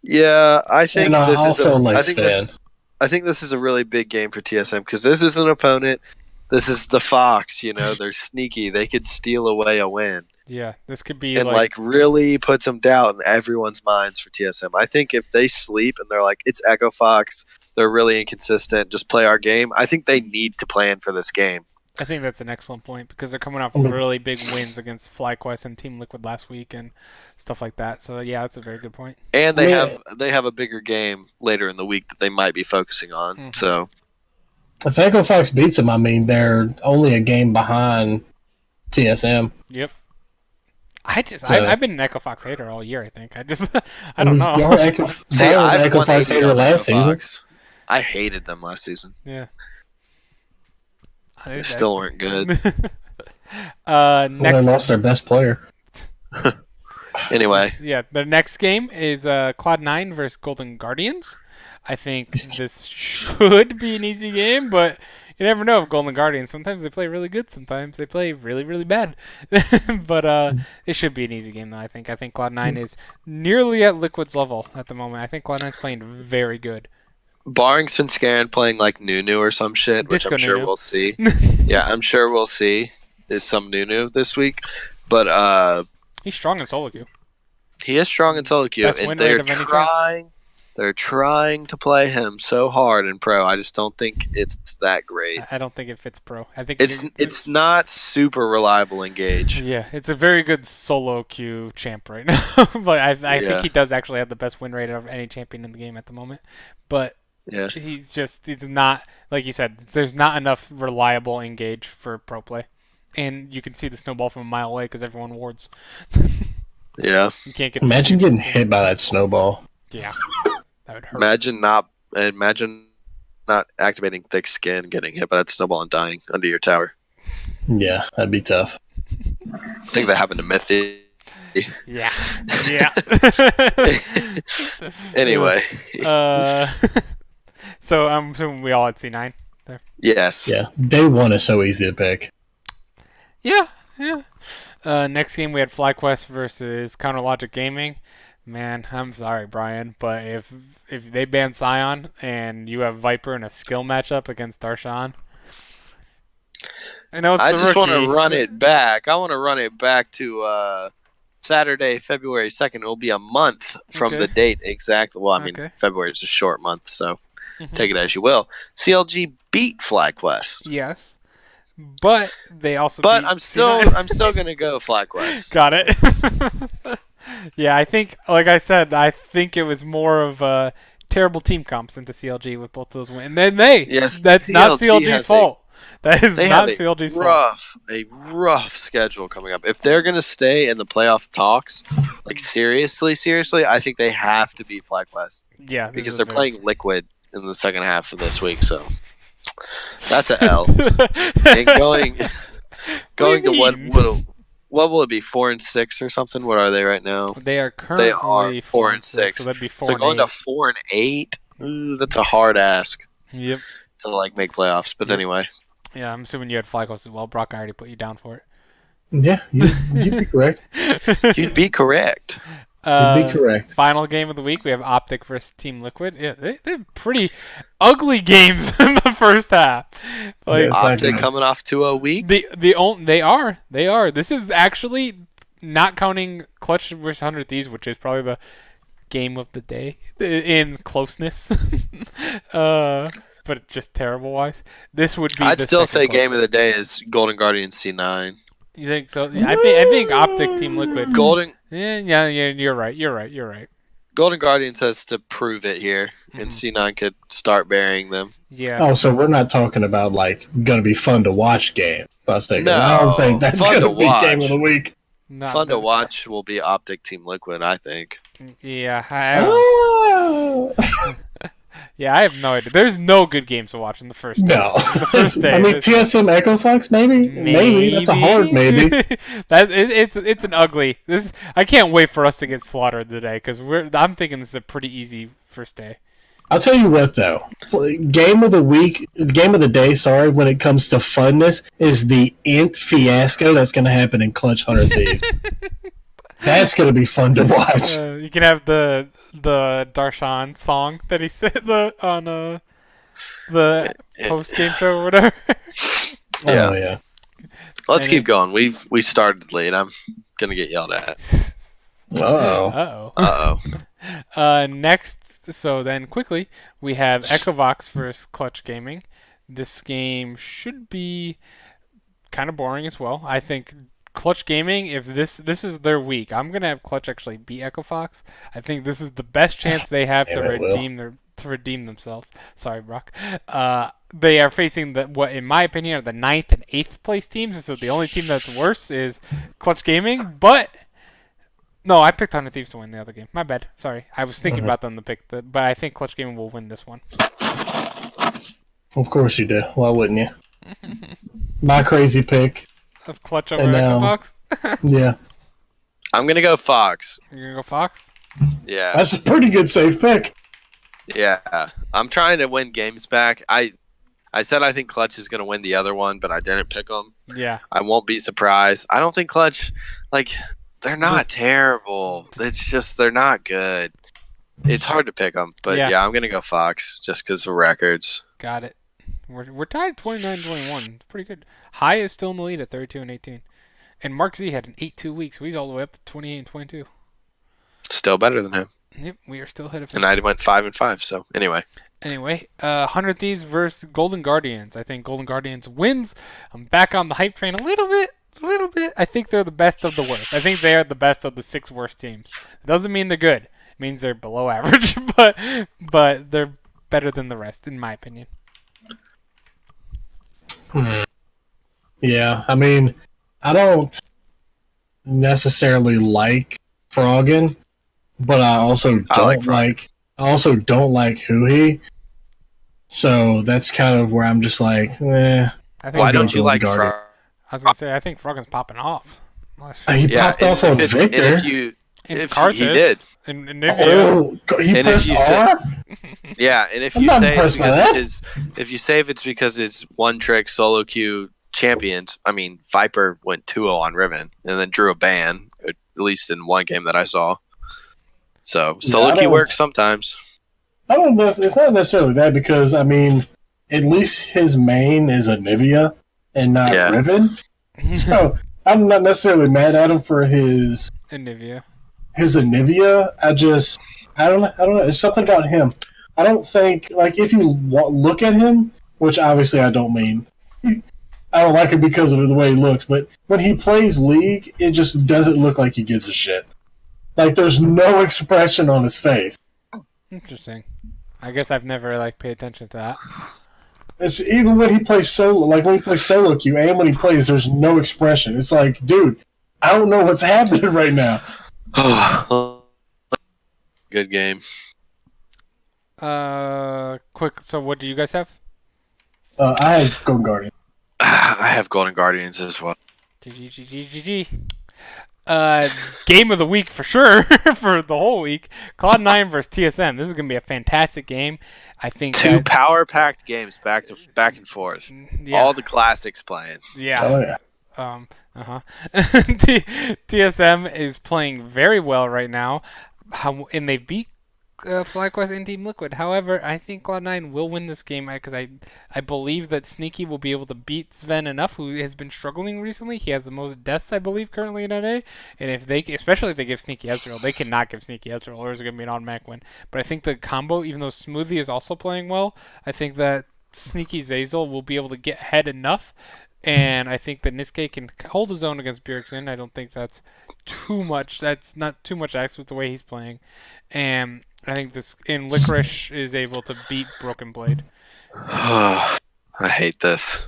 [SPEAKER 3] Yeah, I think
[SPEAKER 2] And I
[SPEAKER 3] this is
[SPEAKER 2] also like
[SPEAKER 3] I think this I think this is a really big game for TSM because this is an opponent. This is the Fox, they're sneaky. They could steal away a win.
[SPEAKER 1] Yeah, this could be
[SPEAKER 3] And really put some doubt in everyone's minds for TSM. I think if they sleep and they're like, it's Echo Fox, they're really inconsistent, just play our game. I think they need to plan for this game.
[SPEAKER 1] I think that's an excellent point because they're coming off really big wins against FlyQuest and Team Liquid last week and stuff like that. So yeah, that's a very good point.
[SPEAKER 3] And they have a bigger game later in the week that they might be focusing on.
[SPEAKER 1] Mm-hmm.
[SPEAKER 3] So
[SPEAKER 2] if Echo Fox beats them, I mean, they're only a game behind TSM.
[SPEAKER 1] Yep. I've been an Echo Fox hater all year. I think I don't know.
[SPEAKER 2] You're Echo,
[SPEAKER 3] See,
[SPEAKER 2] I was an
[SPEAKER 3] I've
[SPEAKER 2] Echo Fox
[SPEAKER 3] 180
[SPEAKER 2] hater
[SPEAKER 3] on
[SPEAKER 2] last
[SPEAKER 3] Echo
[SPEAKER 2] season.
[SPEAKER 3] Fox. I hated them last season.
[SPEAKER 1] Yeah.
[SPEAKER 3] They still weren't good.
[SPEAKER 2] Well, they
[SPEAKER 1] Next,
[SPEAKER 2] lost their best player.
[SPEAKER 3] Anyway,
[SPEAKER 1] yeah, the next game is Cloud9 versus Golden Guardians. I think this should be an easy game, but you never know with Golden Guardians. Sometimes they play really good, sometimes they play really, really bad. But it should be an easy game, though, I think. I think Cloud9 is nearly at Liquid's level at the moment. I think Cloud9's playing very good.
[SPEAKER 3] barring Svenskeren playing like Nunu or some shit, which
[SPEAKER 1] Disco
[SPEAKER 3] I'm sure
[SPEAKER 1] Nunu.
[SPEAKER 3] we'll see. Yeah, I'm sure we'll see is some Nunu this week. But
[SPEAKER 1] He's strong in solo queue.
[SPEAKER 3] he is strong in solo queue,
[SPEAKER 1] Best
[SPEAKER 3] and
[SPEAKER 1] win
[SPEAKER 3] they're
[SPEAKER 1] rate of any
[SPEAKER 3] trying. They're trying to play him so hard in pro. I just don't think it's that great.
[SPEAKER 1] I don't think it fits pro. I think
[SPEAKER 3] It's not super reliable engage.
[SPEAKER 1] Yeah, it's a very good solo queue champ right now. But I think he does actually have the best win rate of any champion in the game at the moment. But
[SPEAKER 3] Yeah.
[SPEAKER 1] he's not, like you said, there's not enough reliable engage for pro play. And you can see the snowball from a mile away because everyone wards.
[SPEAKER 3] Yeah.
[SPEAKER 1] You can't get.
[SPEAKER 2] Imagine getting hit by that snowball.
[SPEAKER 1] Yeah, that would hurt.
[SPEAKER 3] Imagine not activating thick skin, getting hit by that snowball and dying under your tower.
[SPEAKER 2] Yeah, that'd be tough.
[SPEAKER 3] I think that happened to Mythy.
[SPEAKER 1] Yeah, yeah.
[SPEAKER 3] Anyway.
[SPEAKER 1] So I'm assuming we all had C9 there.
[SPEAKER 3] Yes.
[SPEAKER 2] Yeah, day one is so easy to pick.
[SPEAKER 1] Yeah. Next game we had FlyQuest versus Counterlogic Gaming. Man, I'm sorry, Brian, but if they ban Scion and you have Viper in a skill matchup against Darshan, I know it's
[SPEAKER 3] I
[SPEAKER 1] the
[SPEAKER 3] just want
[SPEAKER 1] rookie.
[SPEAKER 3] to run it back. I want to run it back to Saturday, February 2nd. It will be a month from
[SPEAKER 1] Okay.
[SPEAKER 3] the date exactly. Well, I mean,
[SPEAKER 1] Okay.
[SPEAKER 3] February is a short month, so
[SPEAKER 1] Mhm.
[SPEAKER 3] take it as you will. CLG beat FlyQuest.
[SPEAKER 1] Yes, but they also.
[SPEAKER 3] But
[SPEAKER 1] beat
[SPEAKER 3] I'm still
[SPEAKER 1] C9.
[SPEAKER 3] I'm still gonna go FlyQuest.
[SPEAKER 1] Got it. Yeah, I think, like I said, I think it was more of a terrible team comps into CLG with both those wins. And then
[SPEAKER 3] Yes,
[SPEAKER 1] that's not
[SPEAKER 3] CLG
[SPEAKER 1] CLG's
[SPEAKER 3] has
[SPEAKER 1] fault. That is
[SPEAKER 3] They
[SPEAKER 1] not
[SPEAKER 3] have
[SPEAKER 1] CLG's fault.
[SPEAKER 3] a rough schedule coming up. If they're gonna stay in the playoff talks, like seriously, I think they have to beat FlyQuest
[SPEAKER 1] Yeah, this
[SPEAKER 3] because
[SPEAKER 1] is
[SPEAKER 3] they're
[SPEAKER 1] very-
[SPEAKER 3] playing Liquid in the second half of this week. So that's an L. And going
[SPEAKER 1] do
[SPEAKER 3] to
[SPEAKER 1] you mean?
[SPEAKER 3] what will it be, 4-6 or something? What are they right now?
[SPEAKER 1] They are currently
[SPEAKER 3] are 4-6.
[SPEAKER 1] so that'd be 4
[SPEAKER 3] So
[SPEAKER 1] and
[SPEAKER 3] going
[SPEAKER 1] 8.
[SPEAKER 3] to 4-8, that's a hard ask
[SPEAKER 1] Yep.
[SPEAKER 3] to like make playoffs. But
[SPEAKER 1] Yep.
[SPEAKER 3] anyway,
[SPEAKER 1] Yeah, I'm assuming you had FlyQuest as well. Brock, I already put you down for
[SPEAKER 2] Yeah, you'd be correct.
[SPEAKER 1] it.
[SPEAKER 3] you'd be correct.
[SPEAKER 2] You'd be correct.
[SPEAKER 1] Final game of the week, we have Optic versus Team Liquid. Yeah, they're pretty ugly games in the first half. Like,
[SPEAKER 2] Yeah, it's not
[SPEAKER 3] Optic
[SPEAKER 2] good.
[SPEAKER 3] coming off to a week.
[SPEAKER 1] they are. This is actually not counting Clutch versus 100 Thieves, which is probably the game of the day in closeness. But just terrible wise. This would be.
[SPEAKER 3] I'd
[SPEAKER 1] the
[SPEAKER 3] still
[SPEAKER 1] second
[SPEAKER 3] say game of
[SPEAKER 1] closest.
[SPEAKER 3] the day is Golden Guardian C9.
[SPEAKER 1] You think so? I think Optic Team Liquid.
[SPEAKER 3] Golden
[SPEAKER 1] Yeah. You're right.
[SPEAKER 3] Golden Guardians has to prove it here, and C9 could start burying them.
[SPEAKER 1] Yeah.
[SPEAKER 2] Oh, so we're not talking about like gonna be fun to watch game. I
[SPEAKER 3] No,
[SPEAKER 2] don't think that's
[SPEAKER 3] fun
[SPEAKER 2] gonna
[SPEAKER 3] to
[SPEAKER 2] be game of
[SPEAKER 3] watch.
[SPEAKER 2] the week.
[SPEAKER 1] Not
[SPEAKER 3] Fun to
[SPEAKER 1] bad.
[SPEAKER 3] watch will be Optic Team Liquid, I think.
[SPEAKER 1] Yeah.
[SPEAKER 2] Ah.
[SPEAKER 1] I have no idea. There's no good games to watch in the first day.
[SPEAKER 2] No,
[SPEAKER 1] The first day.
[SPEAKER 2] I mean
[SPEAKER 1] There's-
[SPEAKER 2] TSM Echo Fox, maybe that's a hard maybe.
[SPEAKER 1] It's an ugly. I can't wait for us to get slaughtered today because I'm thinking this is a pretty easy first day.
[SPEAKER 2] I'll tell you what, though. Game of the day, sorry, when it comes to funness, is the Int fiasco that's going to happen in Clutch Hunter Thieves. That's going to be fun to watch.
[SPEAKER 1] You can have the Darshan song that he said on the post game show or whatever.
[SPEAKER 3] Yeah.
[SPEAKER 2] Oh, yeah.
[SPEAKER 3] Let's keep going. We started late. I'm gonna get yelled at.
[SPEAKER 2] Uh-oh.
[SPEAKER 1] Uh-oh. Next, so then quickly, we have Echovox versus Clutch Gaming. This game should be kind of boring as well. I think Clutch Gaming, if this is their week, I'm gonna have Clutch actually beat Echovox. I think this is the best chance they have to redeem themselves. Sorry, Brock. They are facing what, in my opinion, are the 9th and 8th place teams. So the only team that's worse is Clutch Gaming. But no, I picked Hunter Thieves to win the other game. My bad. Sorry, I was thinking about them to pick but I think Clutch Gaming will win this one.
[SPEAKER 2] Of course you do. Why wouldn't you? My crazy pick.
[SPEAKER 1] Of Clutch over Echovox?
[SPEAKER 2] Yeah.
[SPEAKER 3] I'm gonna go Fox.
[SPEAKER 1] You're gonna go Fox?
[SPEAKER 3] Yeah.
[SPEAKER 2] That's a pretty good safe pick.
[SPEAKER 3] Yeah. I'm trying to win games back. I said I think Clutch is gonna win the other one, but I didn't pick them.
[SPEAKER 1] Yeah.
[SPEAKER 3] I won't be surprised. I don't think Clutch, they're not terrible. It's just they're not good. It's hard to pick them, but yeah I'm gonna go Fox just because of records.
[SPEAKER 1] Got it. We're tied 29-21. It's pretty good. High is still in the lead at 32-18. And Mark Z had an 8-2 week, so he's all the way up to 28-22.
[SPEAKER 3] Still better than him.
[SPEAKER 1] Yep, we are still ahead of him.
[SPEAKER 3] And I went 5-5, so anyway.
[SPEAKER 1] Anyway, 100 Thieves versus Golden Guardians. I think Golden Guardians wins. I'm back on the hype train a little bit. I think they're the best of the worst. I think they are the best of the 6 worst teams. It doesn't mean they're good. It means they're below average, but they're better than the rest, in my opinion.
[SPEAKER 2] Yeah, I mean, I don't necessarily like Froggen, but I also don't like Huey. So that's kind of where I'm just like,
[SPEAKER 3] Why don't you like Froggen?
[SPEAKER 1] I was gonna say I think Froggen's popping off.
[SPEAKER 2] He popped off on Victor.
[SPEAKER 3] If he did.
[SPEAKER 1] In
[SPEAKER 2] Nivea. Oh, he pressed R?
[SPEAKER 3] Yeah, and if you say it's because it's one trick solo queue champions, I mean Viper went 2-0 on Riven and then drew a ban, at least in one game that I saw. So solo queue works sometimes.
[SPEAKER 2] It's not necessarily that because I mean at least his main is a Nivea and not Riven. So I'm not necessarily mad at him for his
[SPEAKER 1] Nivea.
[SPEAKER 2] His Anivia, I don't know. It's something about him. I don't think, if you look at him, which obviously I don't mean, I don't like him because of the way he looks, but when he plays League, it just doesn't look like he gives a shit. There's no expression on his face.
[SPEAKER 1] Interesting. I guess I've never, paid attention to that.
[SPEAKER 2] It's even when he plays solo, when he plays solo queue and when he plays, there's no expression. It's like, dude, I don't know what's happening right now.
[SPEAKER 3] Good game.
[SPEAKER 1] Quick. So, what do you guys have?
[SPEAKER 2] I have Golden Guardians.
[SPEAKER 3] I have Golden Guardians as well.
[SPEAKER 1] GG. Game of the week for sure for the whole week. Cloud9 versus TSM. This is gonna be a fantastic game. I think
[SPEAKER 3] 2 power-packed games back and forth. Yeah. All the classics playing.
[SPEAKER 1] Yeah.
[SPEAKER 2] Oh yeah.
[SPEAKER 1] TSM is playing very well right now, and they beat FlyQuest and Team Liquid. However, I think Cloud9 will win this game because I believe that Sneaky will be able to beat Sven enough, who has been struggling recently. He has the most deaths, I believe, currently in NA. And especially if they give Sneaky Ezreal, they cannot give Sneaky Ezreal, or is it going to be an automatic win. But I think the combo, even though Smoothie is also playing well, I think that Sneaky Zazel will be able to get ahead enough. And I think that Niske can hold his own against Bjergsen. I don't think that's too much. That's not too much X with the way he's playing. And I think Licorice is able to beat Broken Blade.
[SPEAKER 3] I hate this.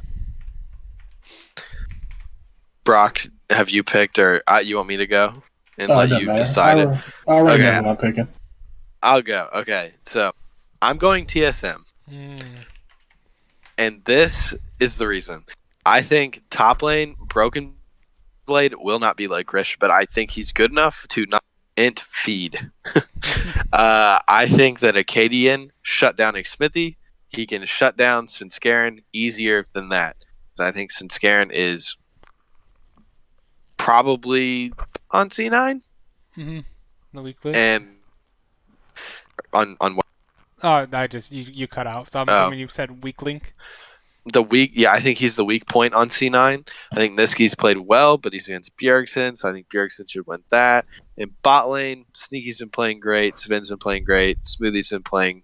[SPEAKER 3] Brock, have you picked, or you want me to go and let you decide it?
[SPEAKER 2] I already know what I'm picking.
[SPEAKER 3] I'll go. Okay, so I'm going TSM. And this is the reason. I think top lane, Broken Blade will not be like Rish, but I think he's good enough to not int feed. I think that Acadian shut down Smithy. He can shut down Svenskeren easier than that. So I think Svenskeren is probably on C9
[SPEAKER 1] Mm-hmm. The weak link.
[SPEAKER 3] and on what?
[SPEAKER 1] Oh, I just you cut out. So I'm assuming you said weak link.
[SPEAKER 3] I think he's the weak point on C9. I think Niski's played well, but he's against Bjergsen, so I think Bjergsen should win that. In bot lane, Sneaky's been playing great, Sven's been playing great, Smoothie's been playing.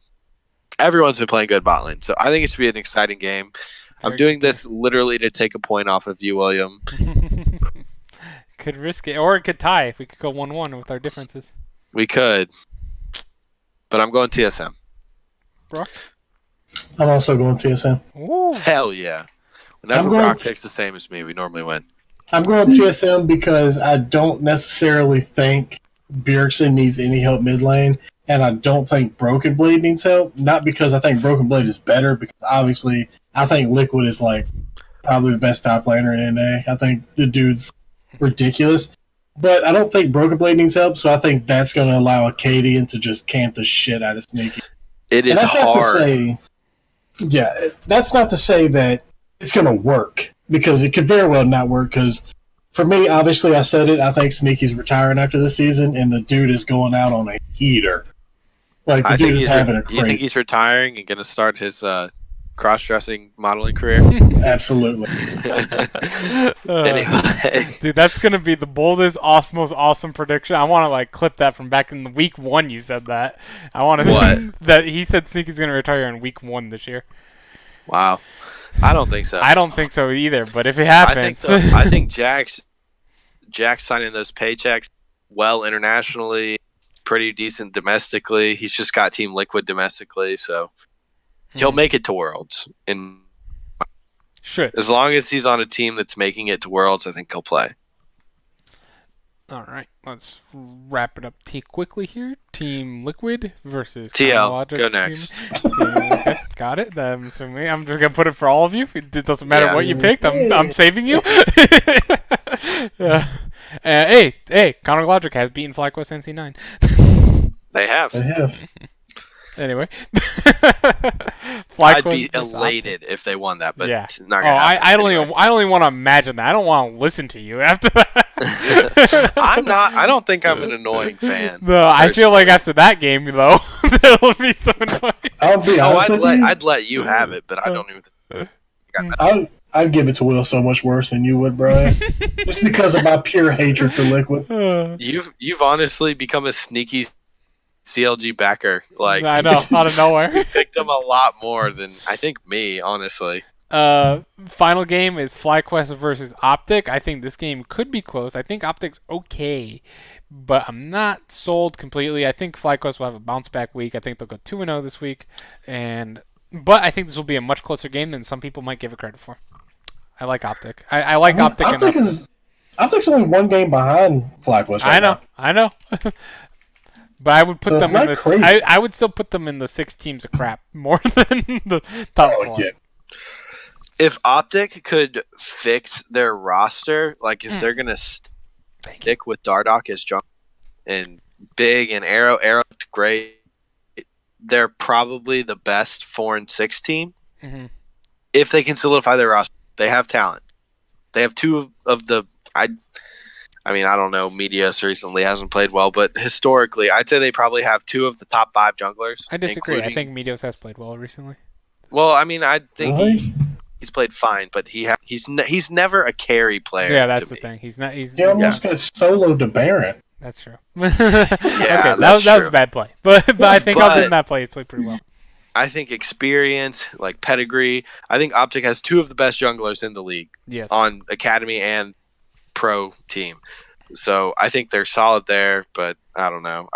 [SPEAKER 3] Everyone's been playing good bot lane, so I think it should be an exciting game. I'm doing this literally to take a point off of you, William.
[SPEAKER 1] Could risk it, or it could tie if we could go 1-1 with our differences.
[SPEAKER 3] We could, but I'm going TSM.
[SPEAKER 1] Brock?
[SPEAKER 2] I'm also going TSM.
[SPEAKER 1] Ooh.
[SPEAKER 3] Hell yeah! Whenever Brock picks the same as me, we normally win.
[SPEAKER 2] I'm going TSM because I don't necessarily think Bjergsen needs any help mid lane, and I don't think Broken Blade needs help. Not because I think Broken Blade is better, because obviously I think Liquid is like probably the best top laner in NA. I think the dude's ridiculous. But I don't think Broken Blade needs help, so I think that's going to allow Acadian to just camp the shit out of Sneaky.
[SPEAKER 3] It is hard.
[SPEAKER 2] That's not to say that it's going to work, because it could very well not work, because for me, obviously, I said it, I think Sneaky's retiring after this season, and the dude is going out on a heater. Like, the dude is having a crazy...
[SPEAKER 3] You think he's retiring and going to start his cross-dressing modeling career?
[SPEAKER 2] Absolutely.
[SPEAKER 3] Anyway.
[SPEAKER 1] Dude, that's going to be the boldest, most awesome prediction. I want to, like, clip that from back in the week 1 you said that. I want to that he said Sneaky's going to retire in week 1 this year.
[SPEAKER 3] Wow. I don't think so.
[SPEAKER 1] I don't think so either, but if it happens...
[SPEAKER 3] I think Jack's signing those paychecks well internationally, pretty decent domestically. He's just got Team Liquid domestically, so he'll make it to Worlds.
[SPEAKER 1] Should.
[SPEAKER 3] As long as he's on a team that's making it to Worlds, I think he'll play.
[SPEAKER 1] All right, let's wrap it up quickly here. Team Liquid versus
[SPEAKER 3] TL. Go next.
[SPEAKER 1] Okay, got it. I'm assuming I'm just gonna put it for all of you. It doesn't matter what you picked. I'm saving you. Hey, Counter Logic has beaten FlyQuest NC9.
[SPEAKER 3] They have.
[SPEAKER 1] Anyway,
[SPEAKER 3] I'd be elated if they won that, but it's not gonna happen.
[SPEAKER 1] I don't even want to imagine that. I don't want to listen to you after that.
[SPEAKER 3] I don't think I'm an annoying fan.
[SPEAKER 1] No, I feel like after that game, though, it'll be so annoying.
[SPEAKER 2] I'll be honest with you.
[SPEAKER 3] I'd let you have it, but I don't even.
[SPEAKER 2] I'd give it to Will so much worse than you would, Brian. Just because of my pure hatred for Liquid.
[SPEAKER 3] You've honestly become a sneaky CLG backer. Like,
[SPEAKER 1] I know, out of nowhere.
[SPEAKER 3] You picked them a lot more than I think me, honestly.
[SPEAKER 1] Final game is FlyQuest versus Optic. I think this game could be close. I think Optic's okay, but I'm not sold completely. I think FlyQuest will have a bounce back week. I think they'll go 2-0 this week, but I think this will be a much closer game than some people might give it credit for. I like Optic. I like Optic.
[SPEAKER 2] Optic's only one game behind FlyQuest.
[SPEAKER 1] I know. But I would put them in the. I would still put them in the 6 teams of crap more than the top 4. Yeah.
[SPEAKER 3] If Optic could fix their roster, like if they're gonna stick with Dardoch as John and Big and Arrow looked great, they're probably the best 4 and 6 team. Mm-hmm. If they can solidify their roster, they have talent. They have 2 of the. I mean, I don't know. Medias recently hasn't played well, but historically, I'd say they probably have 2 of the top 5 junglers.
[SPEAKER 1] I disagree. I think Medios has played well recently.
[SPEAKER 3] Well, I mean, I think he's played fine, but he's never a carry player.
[SPEAKER 1] Yeah, that's the thing. He's not.
[SPEAKER 2] He almost got soloed to Baron.
[SPEAKER 1] That's true.
[SPEAKER 3] Yeah,
[SPEAKER 1] okay, that was a bad play, but I think other than that play, he played pretty well.
[SPEAKER 3] I think experience, like pedigree. I think Optic has 2 of the best junglers in the league.
[SPEAKER 1] Yes.
[SPEAKER 3] On academy and pro team, so I think they're solid there, but I don't know.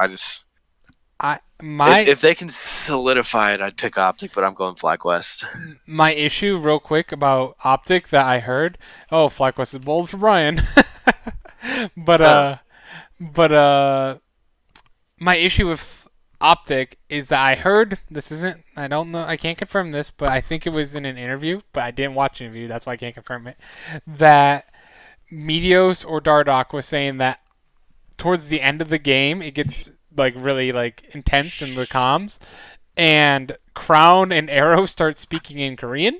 [SPEAKER 3] If they can solidify it, I'd pick Optic, but I'm going FlyQuest.
[SPEAKER 1] My issue, real quick, about Optic that I heard, FlyQuest is bold for Brian, but my issue with Optic is that I heard I don't know, I can't confirm this, but I think it was in an interview, but I didn't watch an interview, that's why I can't confirm it, that Medios or Dardoch was saying that towards the end of the game, it gets like really like intense in the comms, and Crown and Arrow start speaking in Korean.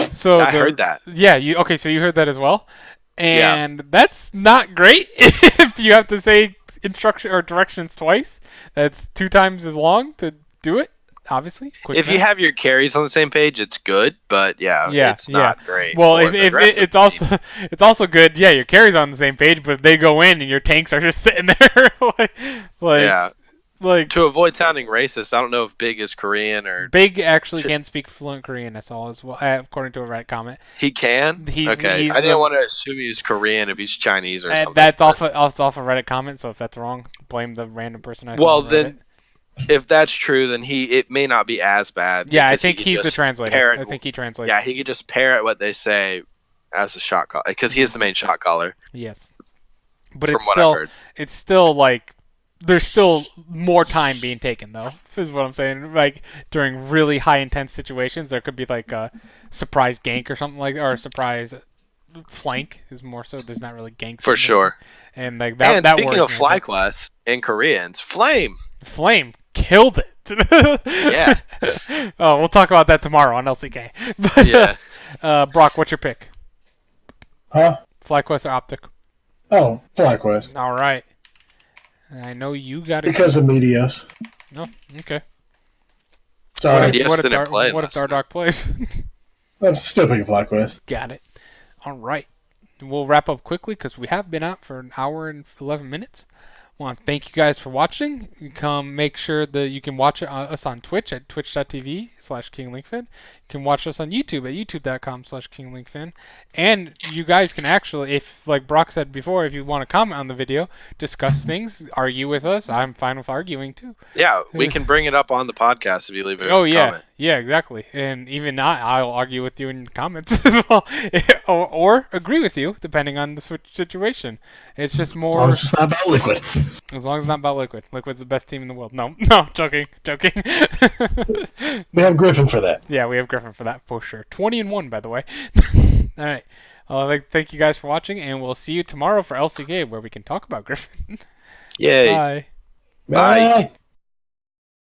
[SPEAKER 1] So
[SPEAKER 3] I heard that.
[SPEAKER 1] Yeah, so you heard that as well,
[SPEAKER 3] Yeah.
[SPEAKER 1] and that's not great if you have to say instruction or directions twice. That's 2 times as long to do it. Obviously, quick
[SPEAKER 3] If you
[SPEAKER 1] math.
[SPEAKER 3] have your carries on the same page, it's good, but it's not great.
[SPEAKER 1] Well,
[SPEAKER 3] for
[SPEAKER 1] if
[SPEAKER 3] an
[SPEAKER 1] it's
[SPEAKER 3] aggressive team.
[SPEAKER 1] also it's also good. Yeah, your carries on the same page, but if they go in and your tanks are just sitting there,
[SPEAKER 3] Yeah.
[SPEAKER 1] like
[SPEAKER 3] To avoid sounding racist, I don't know if Big is Korean or
[SPEAKER 1] Big actually can speak fluent Korean. I saw as well, according to a Reddit comment.
[SPEAKER 3] he can.
[SPEAKER 1] He's
[SPEAKER 3] Okay, I didn't want to assume he was Korean if he's Chinese or something.
[SPEAKER 1] That's off a Reddit comment. So if that's wrong, blame the random person I saw.
[SPEAKER 3] Well,
[SPEAKER 1] on Reddit.
[SPEAKER 3] then, if that's true, then it may not be as bad.
[SPEAKER 1] Yeah, I
[SPEAKER 3] because
[SPEAKER 1] think
[SPEAKER 3] he could
[SPEAKER 1] he's the
[SPEAKER 3] just
[SPEAKER 1] translator.
[SPEAKER 3] parrot-
[SPEAKER 1] I think he translates.
[SPEAKER 3] Yeah, he could just parrot what they say as a shot call because he is the main shot caller.
[SPEAKER 1] Yes, but
[SPEAKER 3] from
[SPEAKER 1] it's
[SPEAKER 3] what I've heard.
[SPEAKER 1] still like there's still more time being taken though. Is what I'm saying. Like during really high intense situations, there could be like a surprise gank or something like, or a surprise flank is more so. There's not really ganks
[SPEAKER 3] For sure.
[SPEAKER 1] And like that.
[SPEAKER 3] And
[SPEAKER 1] that
[SPEAKER 3] speaking
[SPEAKER 1] worries
[SPEAKER 3] of
[SPEAKER 1] me a bit.
[SPEAKER 3] FlyQuest in Koreans, Flame.
[SPEAKER 1] Flame killed it.
[SPEAKER 3] Yeah.
[SPEAKER 1] Oh, we'll talk about that tomorrow on LCK. But,
[SPEAKER 3] Yeah.
[SPEAKER 1] Brock, what's your pick?
[SPEAKER 2] Huh?
[SPEAKER 1] FlyQuest or Optic?
[SPEAKER 2] Oh, FlyQuest.
[SPEAKER 1] All right. I know you got it.
[SPEAKER 2] Because of Meteos.
[SPEAKER 1] No, okay.
[SPEAKER 2] Sorry.
[SPEAKER 3] Meteos
[SPEAKER 1] What if
[SPEAKER 3] didn't play
[SPEAKER 1] What if
[SPEAKER 3] last
[SPEAKER 1] Dardoch plays?
[SPEAKER 2] I'm still picking FlyQuest.
[SPEAKER 1] Got it. All right. We'll wrap up quickly because we have been out for an hour and 11 minutes. I want to thank you guys for watching. Come make sure that you can watch us on Twitch at twitch.tv/KingLinkFin. You can watch us on YouTube at youtube.com/KingLinkFin. And you guys can actually, if like Brock said before, if you want to comment on the video, discuss things, argue with us. I'm fine with arguing too.
[SPEAKER 3] Yeah, we can bring it up on the podcast if you leave a comment.
[SPEAKER 1] Yeah, exactly. And even not, I'll argue with you in comments as well, or agree with you depending on the situation. It's just more.
[SPEAKER 2] As long as it's not about Liquid.
[SPEAKER 1] As long as it's not about Liquid. Liquid's the best team in the world. No, joking.
[SPEAKER 2] We have Griffin for that.
[SPEAKER 1] Yeah, we have Griffin for that for sure. 20-1, by the way. All right. Thank you guys for watching, and we'll see you tomorrow for LCK, where we can talk about Griffin.
[SPEAKER 3] Yay.
[SPEAKER 1] Bye.
[SPEAKER 3] Bye.
[SPEAKER 2] Bye.